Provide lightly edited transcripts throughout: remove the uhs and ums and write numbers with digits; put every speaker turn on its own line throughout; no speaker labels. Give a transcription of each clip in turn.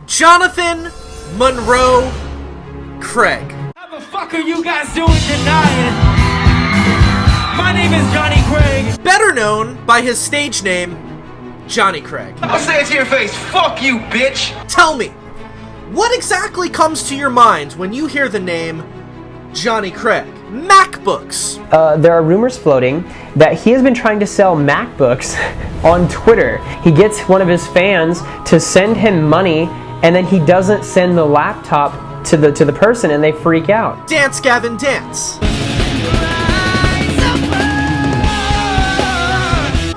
Jonathan Monroe Craig.
How the fuck are you guys doing tonight? My name is Jonny Craig.
Better known by his stage name, Jonny Craig.
I'll say it to your face, fuck you, bitch!
Tell me, what exactly comes to your mind when you hear the name Jonny Craig? MacBooks.
There are rumors floating that he has been trying to sell MacBooks on Twitter. He gets one of his fans to send him money, and then he doesn't send the laptop to the person, and they freak out.
Dance, Gavin, dance.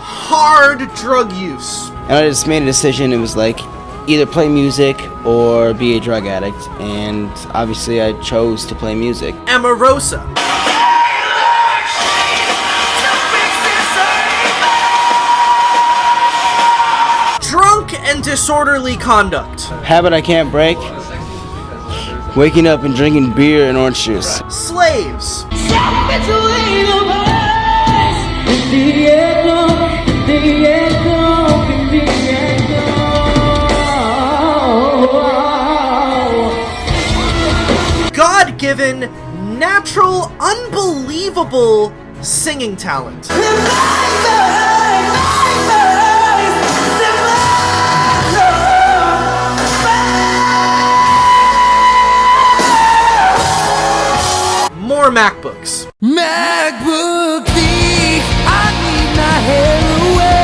Hard drug use.
And I just made a decision. It was like either play music or be a drug addict, and obviously I chose to play music.
Emarosa. Drunk and disorderly conduct.
Habit I can't break: waking up and drinking beer and orange juice.
Slaves. God-given, natural, unbelievable singing talent. More MacBooks.
MacBook thief, I need my hair away.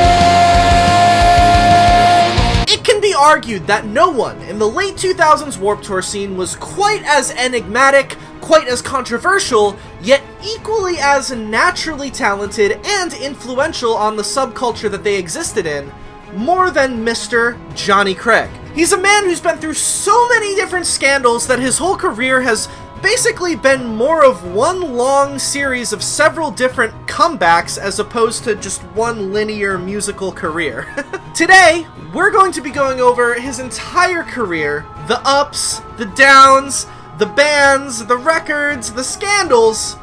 It can be argued that no one in the late 2000s Warped Tour scene was quite as enigmatic, quite as controversial, yet equally as naturally talented and influential on the subculture that they existed in, more than Mr. Jonny Craig. He's a man who's been through so many different scandals that his whole career has basically been more of one long series of several different comebacks as opposed to just one linear musical career. Today, we're going to be going over his entire career, the ups, the downs, the bands, the records, the scandals,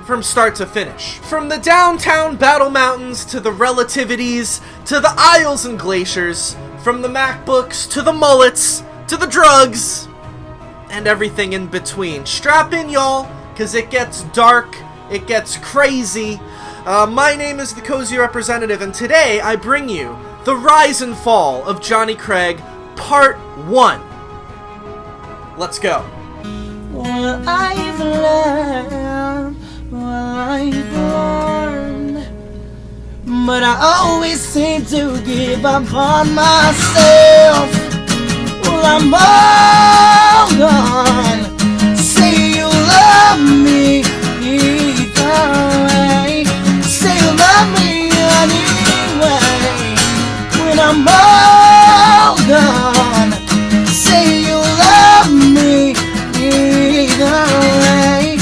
from start to finish. From the downtown Battle Mountains to the Relativities to the Isles and Glaciers, from the MacBooks to the mullets to the drugs, and everything in between. Strap in, y'all, because it gets dark, it gets crazy. My name is the Cozy Representative, and today I bring you the rise and fall of Jonny Craig, Part 1. Let's go.
What I've learned, what I've learned, but I always seem to give up on myself. Well, I'm all gone. Say you love me either way. Say you love me anyway. When I'm all gone, say you love me either way.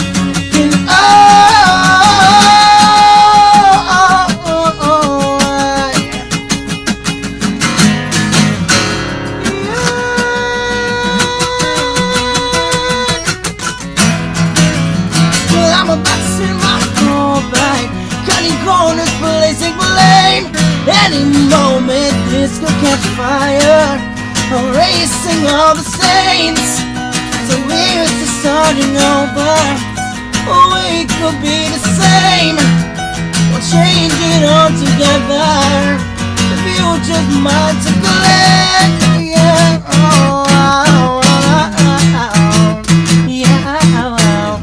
And I'm about to send my call back. Cutting corners, blazing blame. Any moment this could catch fire. Erasing all the stains. So here's to starting over. We could be the same. We'll change it all together. The future's mine to collect. Yeah,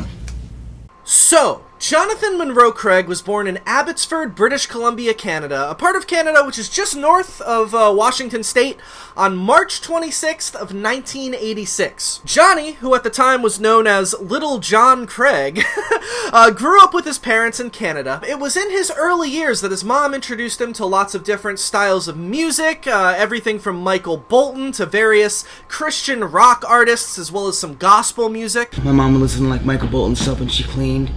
So, Jonathan Monroe Craig was born in Abbotsford, British Columbia, Canada, a part of Canada which is just north of Washington State, on March 26th of 1986. Jonny, who at the time was known as Little John Craig, grew up with his parents in Canada. It was in his early years that his mom introduced him to lots of different styles of music, everything from Michael Bolton to various Christian rock artists, as well as some gospel music.
My mom would listen to like Michael Bolton stuff when she cleaned.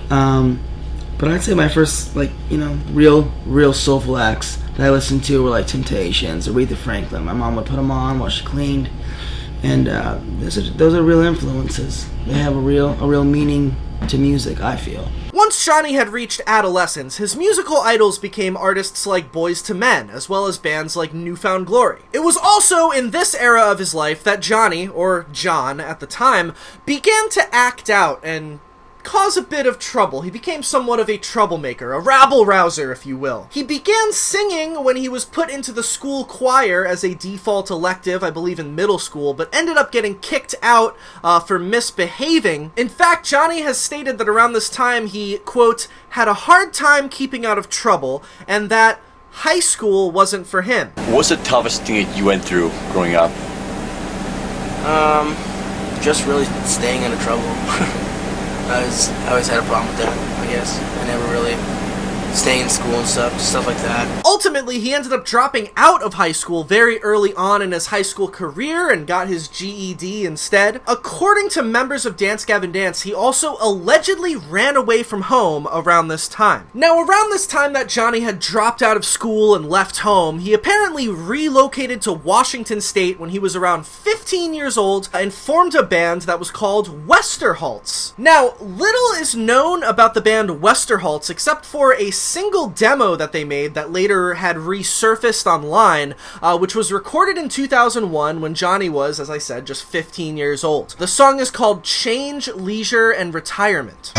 But I'd say my first, real soulful acts that I listened to were like Temptations, Aretha Franklin. My mom would put them on while she cleaned, and those are real influences. They have a real meaning to music, I feel.
One once Jonny had reached adolescence, his musical idols became artists like Boyz II Men, as well as bands like New Found Glory. It was also in this era of his life that Jonny, or John at the time, began to act out and cause a bit of trouble. He became somewhat of a troublemaker, a rabble-rouser, if you will. He began singing when he was put into the school choir as a default elective, I believe in middle school, but ended up getting kicked out for misbehaving. In fact, Jonny has stated that around this time he, quote, had a hard time keeping out of trouble, and that high school wasn't for him.
What's the toughest thing that you went through growing up?
Just really staying out of trouble. I always had a problem with that, I guess. I never really staying in school and stuff like that.
Ultimately, he ended up dropping out of high school very early on in his high school career and got his GED instead. According to members of Dance Gavin Dance, he also allegedly ran away from home around this time. Now, around this time that Jonny had dropped out of school and left home, he apparently relocated to Washington State when he was around 15 years old and formed a band that was called westerHALTS. Now, little is known about the band westerHALTS except for a single demo that they made that later had resurfaced online, which was recorded in 2001 when Jonny was, as I said, just 15 years old. The song is called Change, Leisure, and Retirement.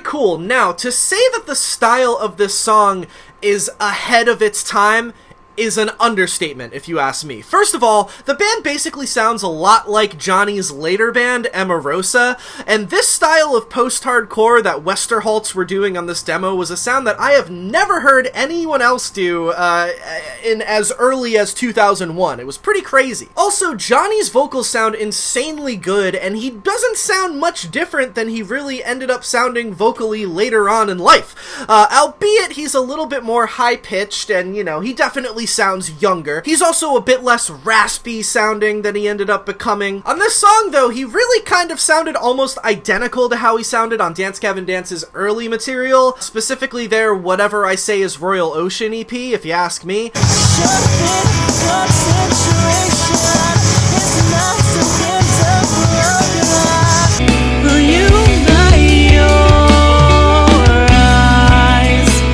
Cool. Now, to say that the style of this song is ahead of its time is an understatement, if you ask me. First of all, the band basically sounds a lot like Jonny's later band, Emarosa, and this style of post-hardcore that westerHALTS were doing on this demo was a sound that I have never heard anyone else do in as early as 2001. It was pretty crazy. Also, Jonny's vocals sound insanely good, and he doesn't sound much different than he really ended up sounding vocally later on in life. Albeit he's a little bit more high-pitched, and, you know, he definitely sounds younger. He's also a bit less raspy sounding than he ended up becoming. On this song, though, he really kind of sounded almost identical to how he sounded on Dance Gavin Dance's early material, specifically their Whatever I Say Is Royal Ocean EP, if you ask me.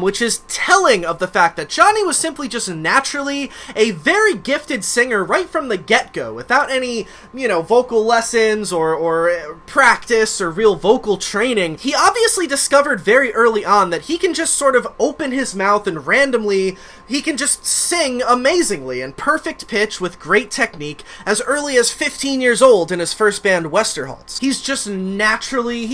Which is telling of the fact that Jonny was simply just naturally a very gifted singer right from the get-go, without any, you know, vocal lessons or practice or real vocal training. He obviously discovered very early on that he can just sort of open his mouth and randomly he can just sing amazingly in perfect pitch with great technique as early as 15 years old in his first band westerHALTS. He's just naturally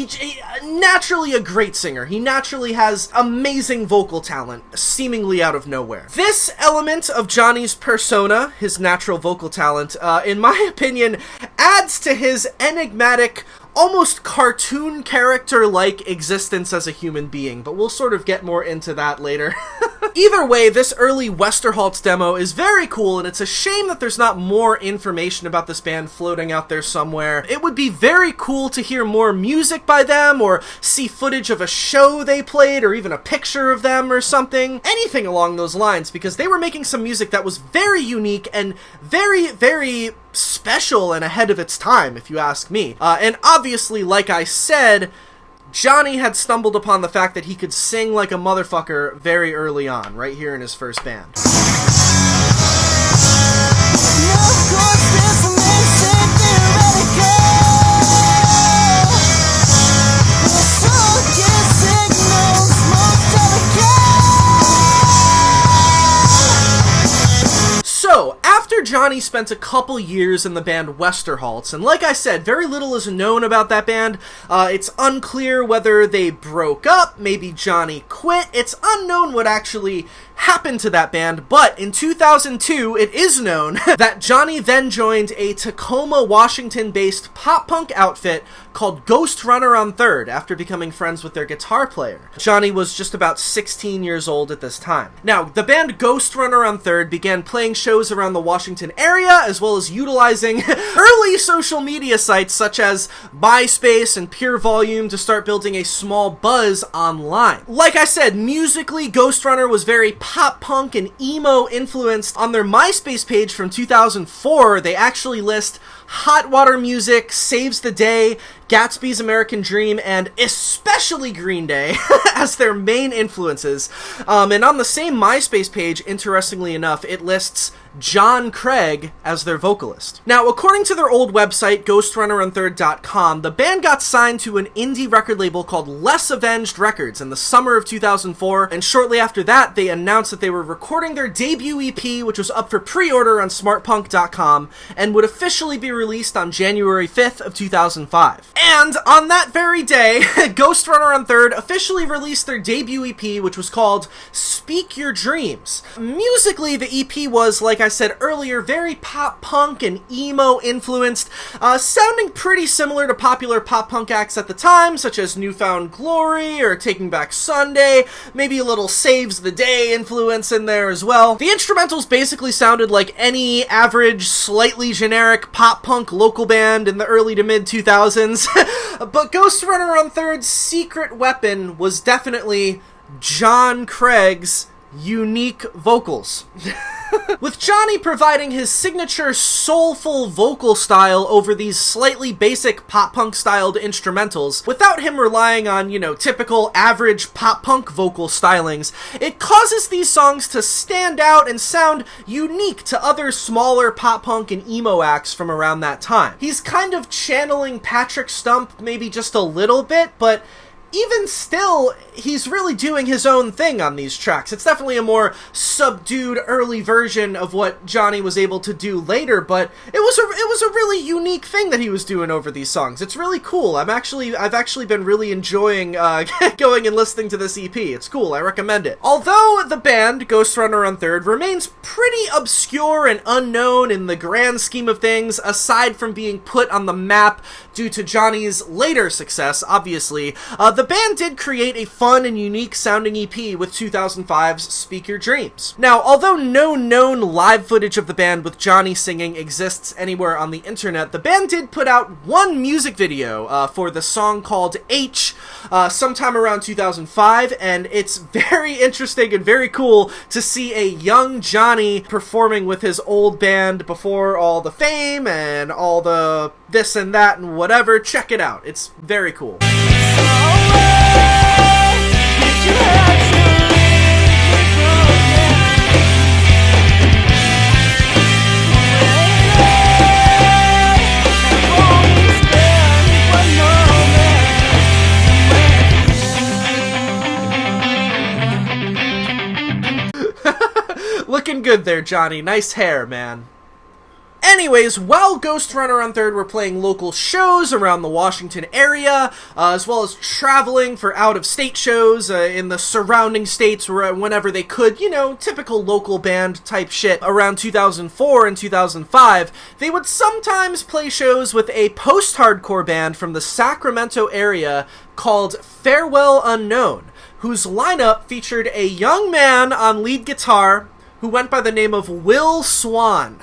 a great singer. He naturally has amazing vocal talent, seemingly out of nowhere. This element of Jonny's persona, his natural vocal talent, in my opinion, adds to his enigmatic, almost cartoon character-like existence as a human being, but we'll sort of get more into that later. Either way, this early westerHALTS demo is very cool, and it's a shame that there's not more information about this band floating out there somewhere. It would be very cool to hear more music by them, or see footage of a show they played, or even a picture of them or something. Anything along those lines, because they were making some music that was very unique and very, very special and ahead of its time, if you ask me. And obviously, like I said, Jonny had stumbled upon the fact that he could sing like a motherfucker very early on, right here in his first band. So, after Jonny spent a couple years in the band westerHALTS, and like I said, very little is known about that band. It's unclear whether they broke up, maybe Jonny quit. It's unknown what actually happened to that band, but in 2002, it is known that Jonny then joined a Tacoma, Washington-based pop-punk outfit called Ghost Runner on Third after becoming friends with their guitar player. Jonny was just about 16 years old at this time. Now, the band Ghost Runner on Third began playing shows around the Washington Washington area, as well as utilizing early social media sites such as MySpace and Pure Volume to start building a small buzz online. Like I said, musically, Ghost Runner was very pop punk and emo influenced. On their MySpace page from 2004, they actually list Hot Water Music, Saves the Day, Gatsby's American Dream, and especially Green Day as their main influences. And on the same MySpace page, interestingly enough, it lists John Craig as their vocalist. Now, according to their old website, ghostrunnerunthird.com, the band got signed to an indie record label called Less Avenged Records in the summer of 2004, and shortly after that, they announced that they were recording their debut EP, which was up for pre-order on smartpunk.com, and would officially be released on January 5th of 2005. And on that very day, Ghost Runner Unthird officially released their debut EP, which was called Speak Your Dreams. Musically, the EP was, like I said earlier, very pop-punk and emo influenced, sounding pretty similar to popular pop-punk acts at the time, such as Newfound Glory or Taking Back Sunday, maybe a little Saves the Day influence in there as well. The instrumentals basically sounded like any average, slightly generic pop-punk local band in the early to mid-2000s, but Ghost Runner Unthird's secret weapon was definitely John Craig's unique vocals. With Jonny providing his signature soulful vocal style over these slightly basic pop-punk styled instrumentals, without him relying on, typical average pop-punk vocal stylings, it causes these songs to stand out and sound unique to other smaller pop-punk and emo acts from around that time. He's kind of channeling Patrick Stump maybe just a little bit, but even still, he's really doing his own thing on these tracks. It's definitely a more subdued early version of what Jonny was able to do later, but it was a really unique thing that he was doing over these songs. It's really cool. I've actually been really enjoying going and listening to this EP. It's cool. I recommend it. Although the band Ghost Runner Unthird remains pretty obscure and unknown in the grand scheme of things, aside from being put on the map due to Jonny's later success, obviously, the band did create a fun and unique sounding EP with 2005's Speak Your Dreams. Now, although no known live footage of the band with Jonny singing exists anywhere on the internet, the band did put out one music video for the song called H sometime around 2005, and it's very interesting and very cool to see a young Jonny performing with his old band before all the fame and all the this and that and whatever. Check it out. It's very cool. Looking good there, Jonny. Nice hair, man. Anyways, while Ghost Runner Unthird were playing local shows around the Washington area, as well as traveling for out-of-state shows in the surrounding states whenever they could, typical local band type shit, around 2004 and 2005, they would sometimes play shows with a post-hardcore band from the Sacramento area called Farewell Unknown, whose lineup featured a young man on lead guitar who went by the name of Will Swan.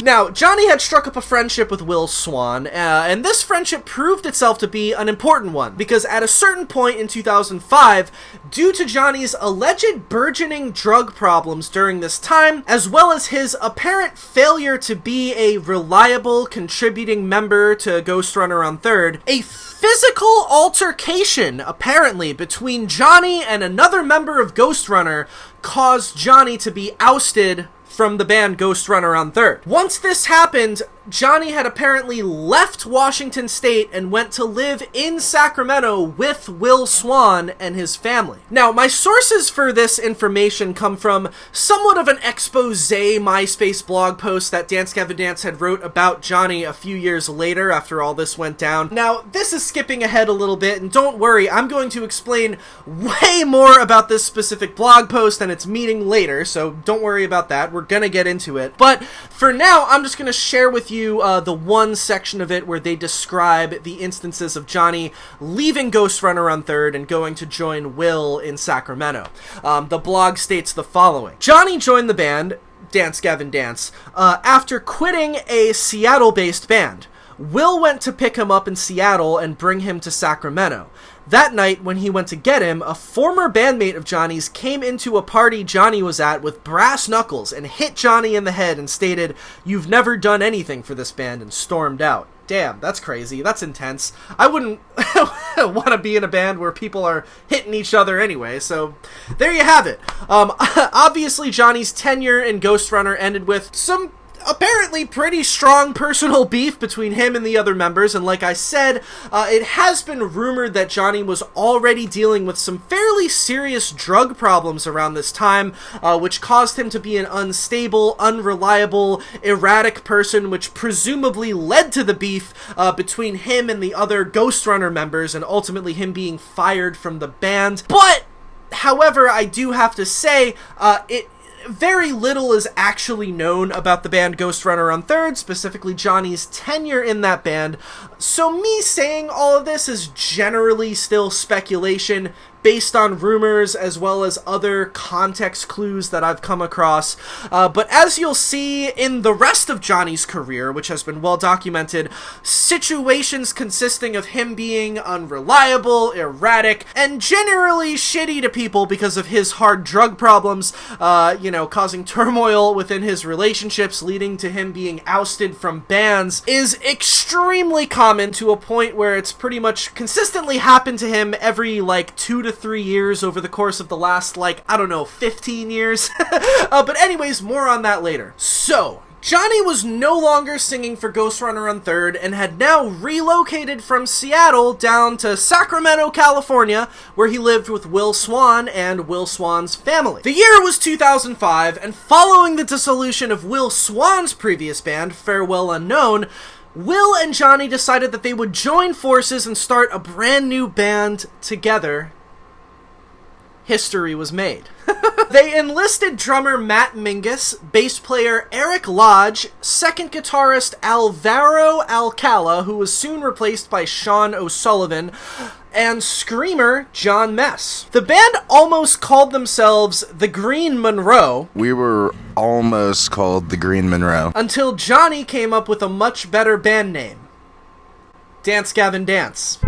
Now, Jonny had struck up a friendship with Will Swan, and this friendship proved itself to be an important one, because at a certain point in 2005, due to Jonny's alleged burgeoning drug problems during this time, as well as his apparent failure to be a reliable contributing member to Ghost Runner Unthird, a physical altercation, apparently, between Jonny and another member of Ghost Runner caused Jonny to be ousted from the band Ghost Runner Unthird. Once this happened, Jonny had apparently left Washington State and went to live in Sacramento with Will Swan and his family. Now, my sources for this information come from somewhat of an expose MySpace blog post that Dance Gavin Dance had wrote about Jonny a few years later after all this went down. Now, this is skipping ahead a little bit, and don't worry, I'm going to explain way more about this specific blog post and its meaning later, so don't worry about that. We're gonna get into it. But for now, I'm just gonna share with you the one section of it where they describe the instances of Jonny leaving Ghost Runner on 3rd and going to join Will in Sacramento. The blog states the following. Jonny joined the band, Dance Gavin Dance, after quitting a Seattle-based band. Will went to pick him up in Seattle and bring him to Sacramento. That night, when he went to get him, a former bandmate of Jonny's came into a party Jonny was at with brass knuckles and hit Jonny in the head and stated, "You've never done anything for this band," and stormed out. Damn, that's crazy. That's intense. I wouldn't want to be in a band where people are hitting each other anyway, so there you have it. Obviously, Jonny's tenure in Ghost Runner ended with some apparently pretty strong personal beef between him and the other members, and like I said, it has been rumored that Jonny was already dealing with some fairly serious drug problems around this time, which caused him to be an unstable, unreliable, erratic person, which presumably led to the beef between him and the other Ghost Runner members, and ultimately him being fired from the band. But, however, I do have to say, very little is actually known about the band Ghost Runner on 3rd, specifically Jonny's tenure in that band, so me saying all of this is generally still speculation based on rumors as well as other context clues that I've come across. But as you'll see in the rest of Jonny's career, which has been well documented, situations consisting of him being unreliable, erratic, and generally shitty to people because of his hard drug problems, causing turmoil within his relationships, leading to him being ousted from bands, is extremely common to a point where it's pretty much consistently happened to him every, 2 to 3 years over the course of the last, 15 years. But anyways, more on that later. So, Jonny was no longer singing for Ghost Runner on 3rd and had now relocated from Seattle down to Sacramento, California, where he lived with Will Swan and Will Swan's family. The year was 2005, and following the dissolution of Will Swan's previous band, Farewell Unknown, Will and Jonny decided that they would join forces and start a brand new band together. History was made. They enlisted drummer Matt Mingus, bass player Eric Lodge, second guitarist Alvaro Alcala, who was soon replaced by Sean O'Sullivan, and screamer John Mess. The band almost called themselves the Green Monroe.
We were almost called the Green Monroe.
Until Jonny came up with a much better band name. Dance Gavin Dance.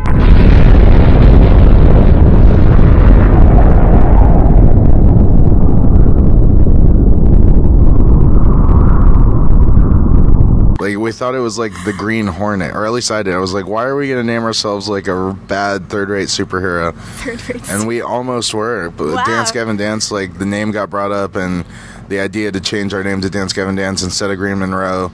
We thought it was the Green Hornet, or at least I did. I was like, why are we going to name ourselves a bad third-rate superhero?
Third-rate.
And we almost were. But
wow.
Dance Gavin Dance, the name got brought up, and the idea to change our name to Dance Gavin Dance instead of Green Monroe,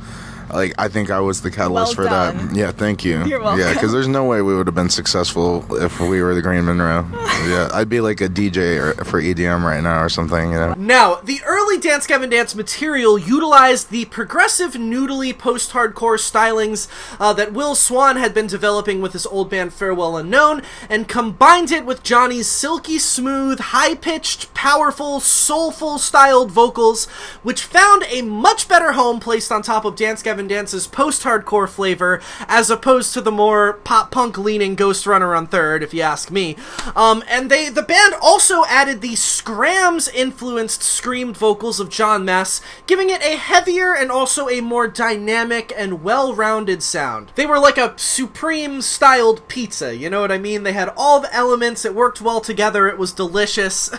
I think I was the catalyst for that. Yeah, thank you.
You're welcome.
Yeah, because there's no way we would have been successful if we were the Green Monroe. Yeah, I'd be like a DJ for EDM right now or something,
Now, the early Dance Gavin Dance material utilized the progressive, noodly, post-hardcore stylings that Will Swan had been developing with his old band Farewell Unknown, and combined it with Jonny's silky smooth, high-pitched, powerful, soulful-styled vocals, which found a much better home placed on top of Dance Gavin Dance's post-hardcore flavor, as opposed to the more pop-punk leaning Ghost Runner on 3rd, if you ask me. And the band also added the Scrams-influenced screamed vocals of John Mess, giving it a heavier and also a more dynamic and well-rounded sound. They were like a Supreme-styled pizza, you know what I mean? They had all the elements, it worked well together, it was delicious.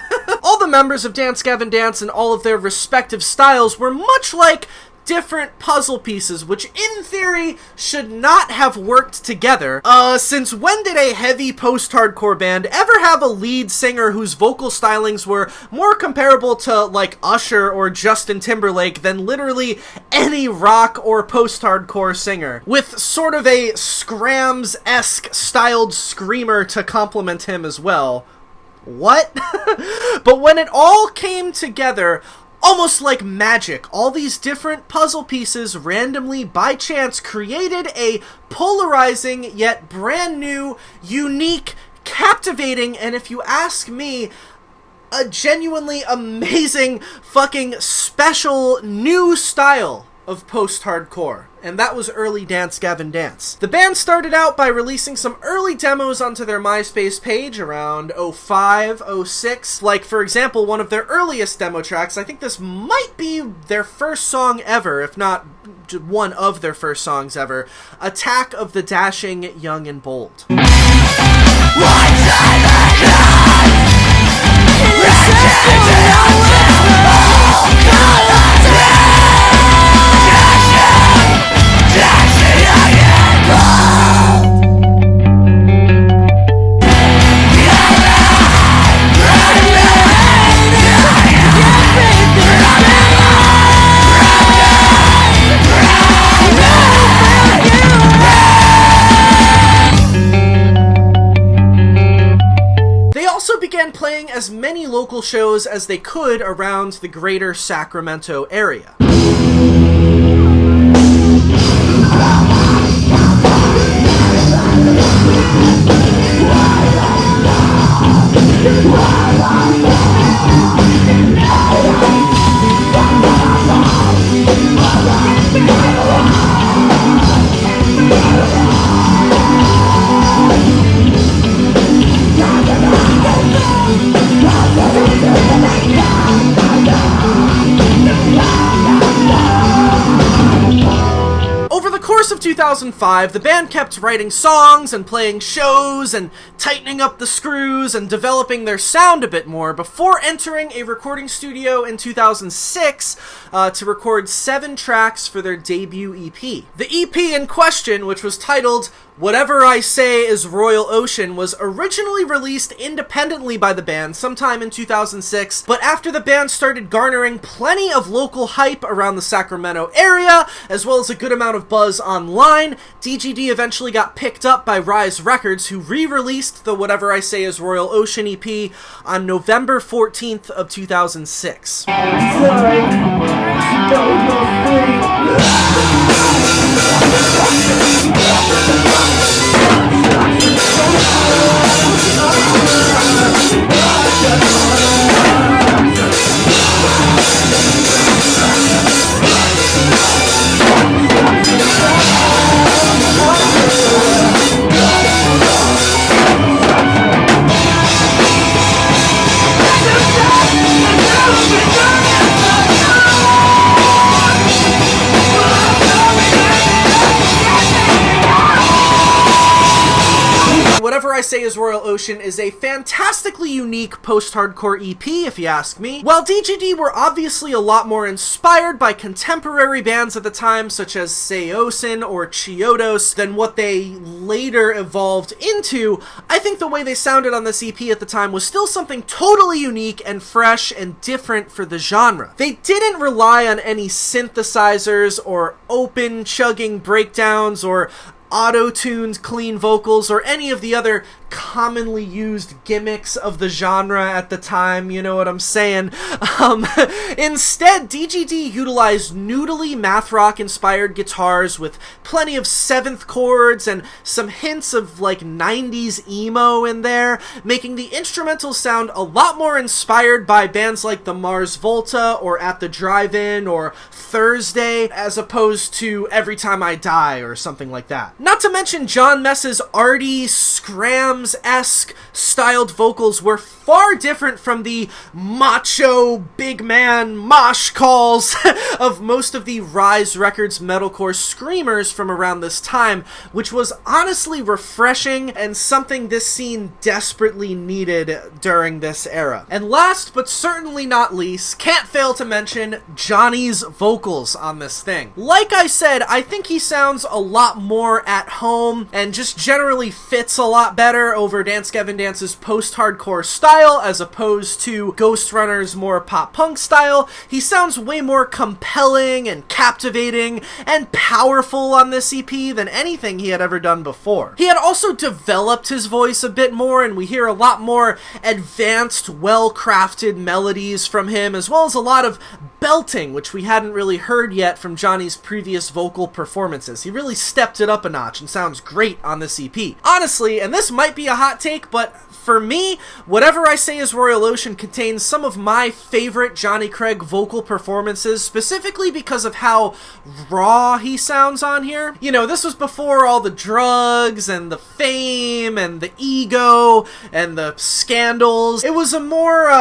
All the members of Dance Gavin Dance and all of their respective styles were much like different puzzle pieces, which in theory should not have worked together. Since when did a heavy post-hardcore band ever have a lead singer whose vocal stylings were more comparable to, like, Usher or Justin Timberlake than literally any rock or post-hardcore singer, with sort of a Scrams-esque styled screamer to complement him as well? What? But when it all came together, almost like magic, all these different puzzle pieces randomly, by chance, created a polarizing yet brand new, unique, captivating, and if you ask me, a genuinely amazing, fucking special new style of post-hardcore. And that was early Dance Gavin Dance. The band started out by releasing some early demos onto their MySpace page around 05, 06. Like, for example, one of their earliest demo tracks, I think this might be their first song ever, if not one of their first songs ever, Attack of the Dashing Young and Bold. Began playing as many local shows as they could around the greater Sacramento area. Over the course of 2005, the band kept writing songs and playing shows and tightening up the screws and developing their sound a bit more before entering a recording studio in 2006 to record 7 tracks for their debut EP. The EP in question, which was titled Whatever I Say Is Royal Ocean, was originally released independently by the band sometime in 2006, but after the band started garnering plenty of local hype around the Sacramento area, as well as a good amount of buzz online, DGD eventually got picked up by Rise Records, who re-released the Whatever I Say Is Royal Ocean EP on November 14th of 2006. Whatever I Say Is Royal Ocean is a fantastically unique post-hardcore EP, if you ask me. While DGD were obviously a lot more inspired by contemporary bands at the time, such as Seosin or Chiodos, than what they later evolved into, I think the way they sounded on this EP at the time was still something totally unique and fresh and different for the genre. They didn't rely on any synthesizers or open chugging breakdowns or auto-tuned clean vocals or any of the other commonly used gimmicks of the genre at the time, you know what I'm saying? Instead, DGD utilized noodly math rock inspired guitars with plenty of 7th chords and some hints of like 90s emo in there, making the instrumental sound a lot more inspired by bands like the Mars Volta or At the Drive-In or Thursday, as opposed to Every Time I Die or something like that. Not to mention John Mess's arty, scram Sims-esque styled vocals were far different from the macho, big man mosh calls of most of the Rise Records metalcore screamers from around this time, which was honestly refreshing and something this scene desperately needed during this era. And last but certainly not least, can't fail to mention Jonny's vocals on this thing. Like I said, I think he sounds a lot more at home and just generally fits a lot better over Dance Gavin Dance's post-hardcore style as opposed to Ghost Runner's more pop-punk style. He sounds way more compelling and captivating and powerful on this EP than anything he had ever done before. He had also developed his voice a bit more, and we hear a lot more advanced, well-crafted melodies from him, as well as a lot of belting, which we hadn't really heard yet from Jonny's previous vocal performances. He really stepped it up a notch and sounds great on this EP. Honestly, and this might be a hot take, but for me, Whatever I Say Is Royal Ocean contains some of my favorite Jonny Craig vocal performances, specifically because of how raw he sounds on here. You know, this was before all the drugs and the fame and the ego and the scandals. It was a more,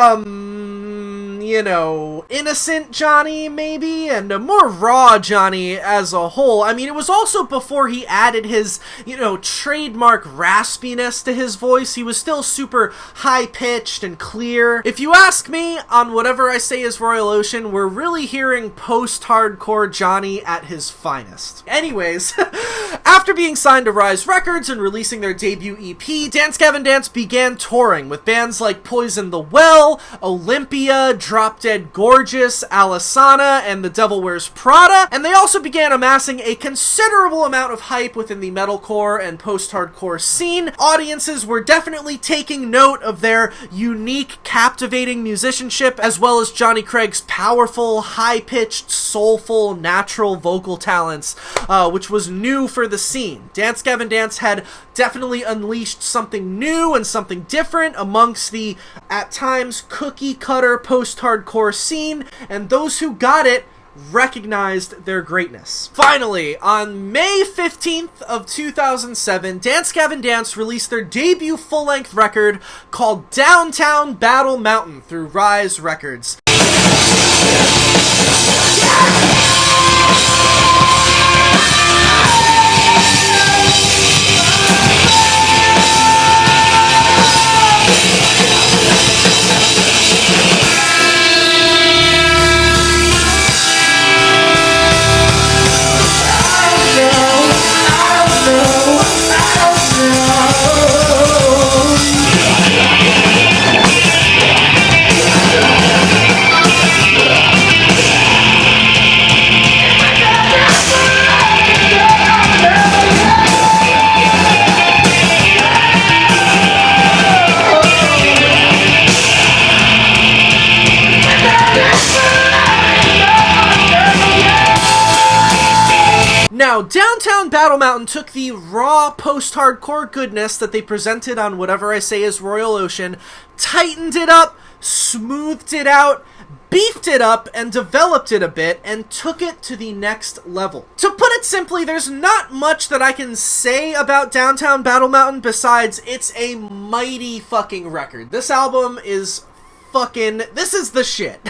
you know, innocent Jonny, maybe, and a more raw Jonny as a whole. I mean, it was also before he added his, you know, trademark raspiness to his voice. He was still super high-pitched and clear. If you ask me, on Whatever I Say Is Royal Ocean, we're really hearing post-hardcore Jonny at his finest. Anyways, after being signed to Rise Records and releasing their debut EP, Dance Gavin Dance began touring with bands like Poison the Well, Olympia, Drop Dead Gorgeous, Alisana, and The Devil Wears Prada, and they also began amassing a considerable amount of hype within the metalcore and post-hardcore scene. Audiences were definitely taking note of their unique, captivating musicianship, as well as Jonny Craig's powerful, high-pitched, soulful, natural vocal talents, which was new for the scene. Dance Gavin Dance had definitely unleashed something new and something different amongst the, at times, cookie-cutter post-hardcore scene, and those who got it recognized their greatness. Finally, on May 15th of 2007, Dance Gavin Dance released their debut full-length record called Downtown Battle Mountain through Rise Records. Now, Downtown Battle Mountain took the raw post-hardcore goodness that they presented on Whatever I Say Is Royal Ocean, tightened it up, smoothed it out, beefed it up, and developed it a bit, and took it to the next level. To put it simply, there's not much that I can say about Downtown Battle Mountain besides it's a mighty fucking record. This album is this is the shit.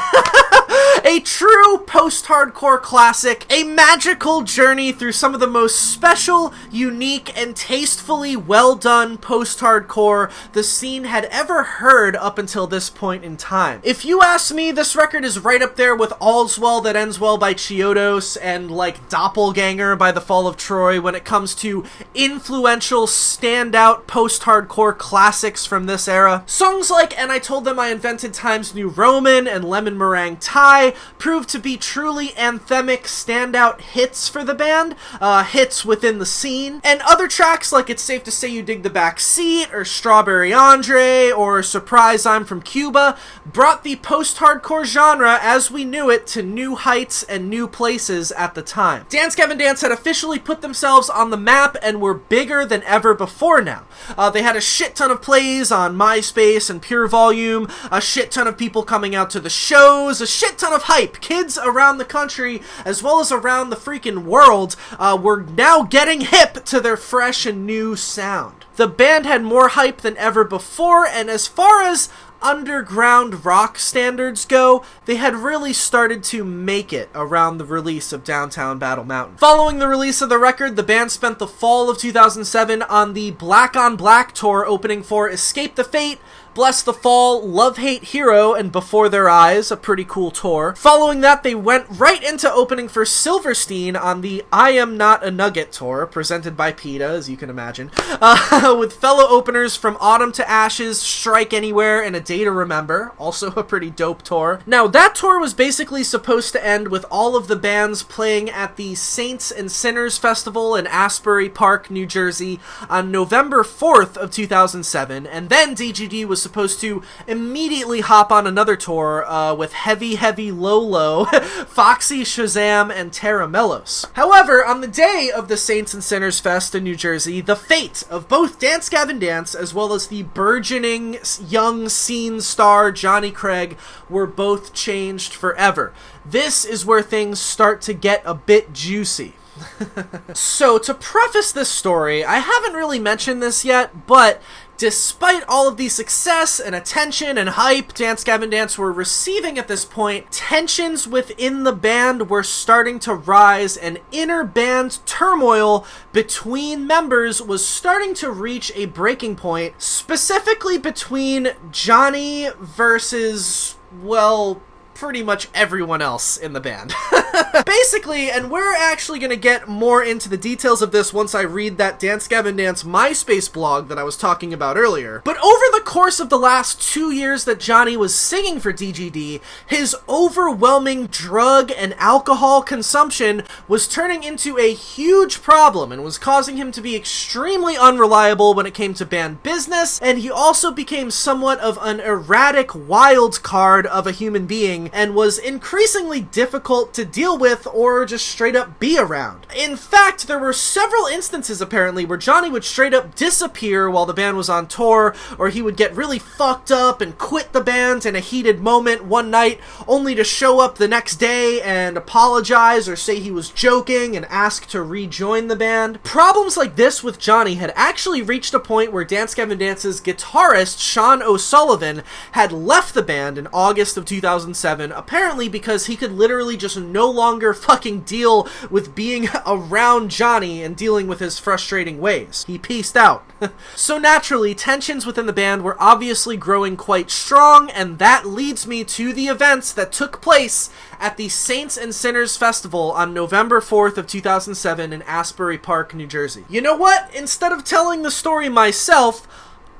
A true post-hardcore classic, a magical journey through some of the most special, unique, and tastefully well-done post-hardcore the scene had ever heard up until this point in time. If you ask me, this record is right up there with All's Well That Ends Well by Chiodos and, like, Doppelganger by The Fall of Troy when it comes to influential, standout post-hardcore classics from this era. Songs like And I Told Them I Invented Times New Roman and Lemon Meringue Tie proved to be truly anthemic, standout hits for the band, hits within the scene. And other tracks like It's Safe to Say You Dig the Back Seat, or Strawberry Andre, or Surprise I'm From Cuba, brought the post-hardcore genre as we knew it to new heights and new places at the time. Dance Gavin Dance had officially put themselves on the map and were bigger than ever before now. They had a shit ton of plays on MySpace and Pure Volume, a shit ton of people coming out to the shows, a shit ton of of hype. Kids around the country, as well as around the freaking world, were now getting hip to their fresh and new sound. The band had more hype than ever before, and as far as underground rock standards go, they had really started to make it around the release of Downtown Battle Mountain. Following the release of the record, the band spent the fall of 2007 on the Black on Black tour, opening for Escape the Fate, Bless the Fall, Love Hate Hero, and Before Their Eyes, a pretty cool tour. Following that, they went right into opening for Silverstein on the I Am Not a Nugget tour, presented by PETA, as you can imagine, with fellow openers from Autumn to Ashes, Strike Anywhere, and A Day to Remember, also a pretty dope tour. Now, that tour was basically supposed to end with all of the bands playing at the Saints and Sinners Festival in Asbury Park, New Jersey, on November 4th of 2007, and then DGD was supposed to immediately hop on another tour with Heavy Heavy Low Low, Foxy Shazam, and Tara Mellos. However, on the day of the Saints and Sinners Fest in New Jersey, the fate of both Dance Gavin Dance as well as the burgeoning young scene star Jonny Craig were both changed forever. This is where things start to get a bit juicy. So, to preface this story, I haven't really mentioned this yet, but despite all of the success and attention and hype Dance Gavin Dance were receiving at this point, tensions within the band were starting to rise, and inner band turmoil between members was starting to reach a breaking point, specifically between Jonny versus, well, pretty much everyone else in the band. Basically, and we're actually going to get more into the details of this once I read that Dance Gavin Dance MySpace blog that I was talking about earlier. But over the course of the last 2 years that Jonny was singing for DGD, his overwhelming drug and alcohol consumption was turning into a huge problem and was causing him to be extremely unreliable when it came to band business, and he also became somewhat of an erratic wild card of a human being and was increasingly difficult to deal with or just straight up be around. In fact, there were several instances apparently where Jonny would straight up disappear while the band was on tour, or he would get really fucked up and quit the band in a heated moment one night, only to show up the next day and apologize or say he was joking and ask to rejoin the band. Problems like this with Jonny had actually reached a point where Dance Gavin Dance's guitarist, Sean O'Sullivan, had left the band in August of 2007, apparently because he could literally just no longer fucking deal with being around Jonny and dealing with his frustrating ways. He peaced out. So naturally, tensions within the band were obviously growing quite strong, and that leads me to the events that took place at the Saints and Sinners Festival on November 4th of 2007 in Asbury Park, New Jersey. You know what? Instead of telling the story myself,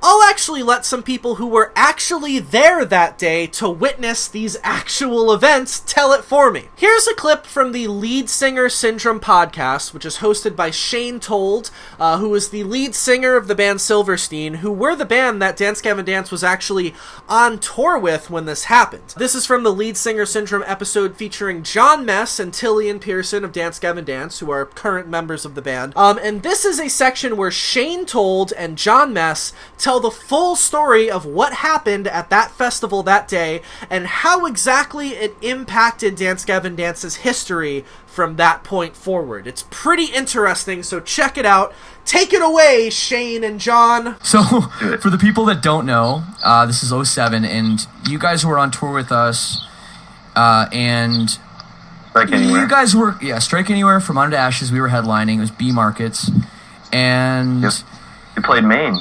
I'll actually let some people who were actually there that day to witness these actual events tell it for me. Here's a clip from the Lead Singer Syndrome podcast, which is hosted by Shane Told, who is the lead singer of the band Silverstein, who were the band that Dance Gavin Dance was actually on tour with when this happened. This is from the Lead Singer Syndrome episode featuring John Mess and Tillian Pearson of Dance Gavin Dance, who are current members of the band. And this is a section where Shane Told and John Mess tell the full story of what happened at that festival that day and how exactly it impacted Dance Gavin Dance's history from that point forward. It's pretty interesting, so check it out. Take it away, Shane and John.
So, for the people that don't know, this is 07, and you guys were on tour with us, and
Strike Anywhere.
You guys were, Strike Anywhere, From Under to Ashes, we were headlining, it was B Markets, and...
Yep. You played Maine.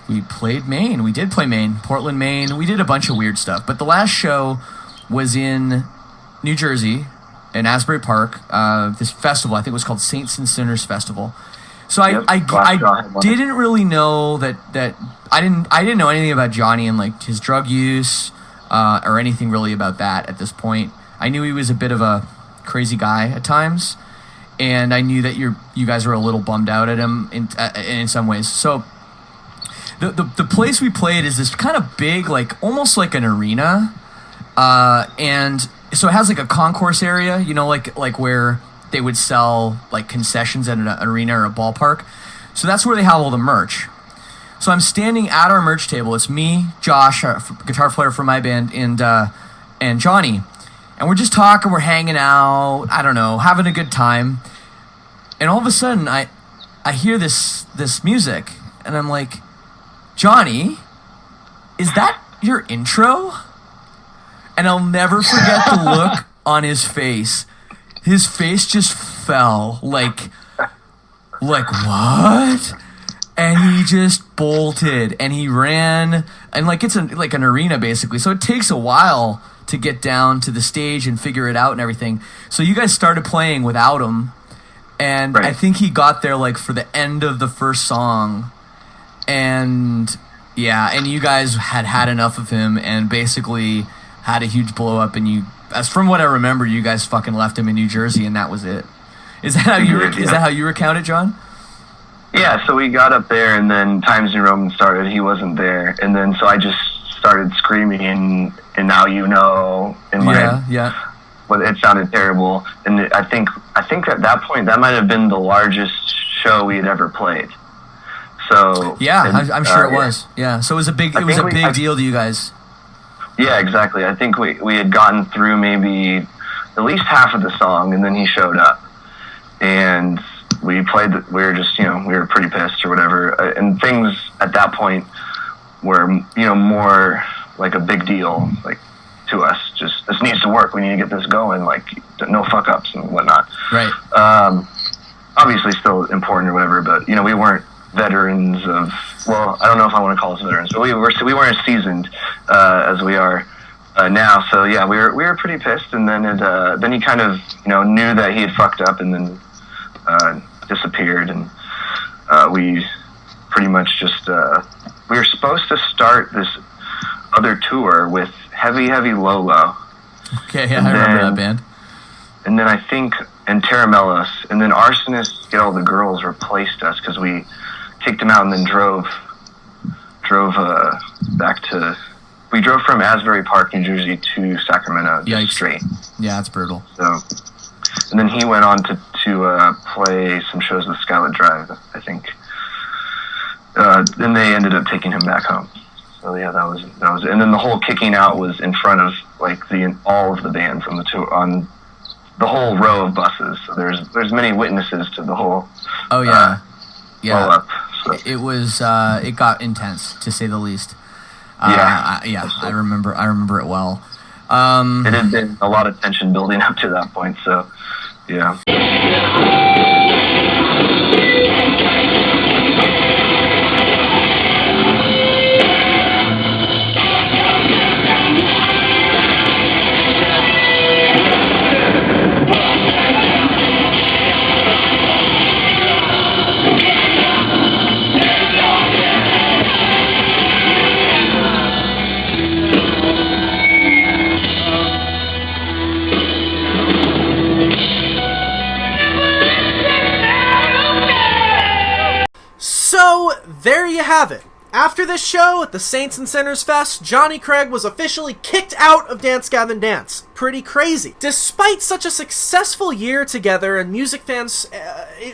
We played Maine. We did play Maine. Portland, Maine. We did a bunch of weird stuff. But the last show was in New Jersey, in Asbury Park. This festival, I think it was called Saints and Sinners Festival. So I didn't really know that I didn't know anything about Jonny and like his drug use or anything really about that at this point. I knew he was a bit of a crazy guy at times, and I knew that you guys were a little bummed out at him in some ways. So the place we played is this kind of big, like almost like an arena, and so it has like a concourse area, you know, like where they would sell like concessions at an arena or a ballpark. So that's where they have all the merch. So I'm standing at our merch table. It's me, Josh, our guitar player for my band, and Jonny. And we're just talking, we're hanging out, I don't know, having a good time. And all of a sudden, I hear this music, and I'm like, Jonny, is that your intro? And I'll never forget the look on his face. His face just fell, like what? And he just bolted, and he ran, and like it's like an arena basically, so it takes a while to get down to the stage and figure it out and everything. So you guys started playing without him, and
Right.
I think he got there like for the end of the first song, and yeah, and you guys had enough of him and basically had a huge blow up, and as from what I remember, you guys fucking left him in New Jersey, and that was it. Is that how you recount it, John?
Yeah, so we got up there, and then Times New Roman started. He wasn't there, and then so I just started screaming, and now you know, in my But it sounded terrible, and I think at that point that might have been the largest show we had ever played. So
I'm sure it was. Yeah, so it was a big deal to you guys.
Yeah, exactly. I think we had gotten through maybe at least half of the song, and then he showed up, and we played. We were just, we were pretty pissed or whatever, and things at that point were, more like a big deal, like to us. Just this needs to work. We need to get this going. Like no fuck ups and whatnot.
Right.
Obviously, still important or whatever, but we weren't veterans of. Well, I don't know if I want to call us veterans, but we weren't as seasoned as we are now. So yeah, we were pretty pissed, and then then he kind of knew that he had fucked up, and then disappeared, and we pretty much just we were supposed to start this other tour with Heavy Lolo.
Okay, yeah, I remember that band.
And then I think and Taramellos, and then Arsonist, Get All the Girls replaced us because we kicked him out and then drove back to. We drove from Asbury Park, New Jersey to Sacramento just straight.
Yeah, that's brutal.
So, and then he went on to play some shows with Skylit Drive, I think. Then they ended up taking him back home. So yeah, that was it. And then the whole kicking out was in front of like all of the bands on the tour, on the whole row of buses. So there's many witnesses to the whole.
Oh yeah,
blow up. So.
It was it got intense, to say the least. I remember it well.
It had been a lot of tension building up to that point. So yeah.
So, there you have it. After this show at the Saints and Sinners Fest, Jonny Craig was officially kicked out of Dance Gavin Dance. Pretty crazy. Despite such a successful year together and music fans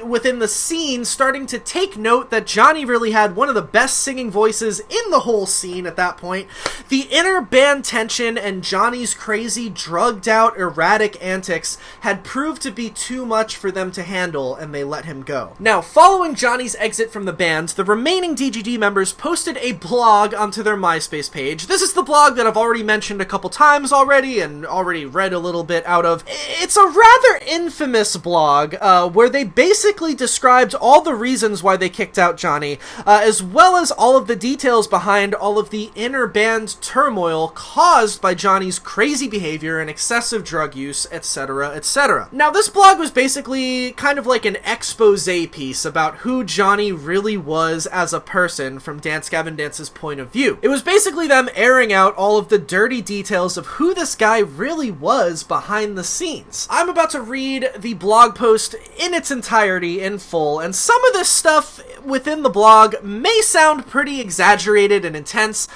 within the scene starting to take note that Jonny really had one of the best singing voices in the whole scene at that point, the inner band tension and Jonny's crazy, drugged out, erratic antics had proved to be too much for them to handle, and they let him go. Now, following Jonny's exit from the band, the remaining DGD members posted a blog onto their MySpace page. This is the blog that I've already mentioned a couple times already and already read a little bit out of. It's a rather infamous blog where they basically described all the reasons why they kicked out Jonny, as well as all of the details behind all of the inner band turmoil caused by Jonny's crazy behavior and excessive drug use, etc., etc. Now, this blog was basically kind of like an expose piece about who Jonny really was as a person from Dance Gavin Dance's point of view. It was basically them airing out all of the dirty details of who this guy really was behind the scenes. I'm about to read the blog post in its entirety in full, and some of this stuff within the blog may sound pretty exaggerated and intense,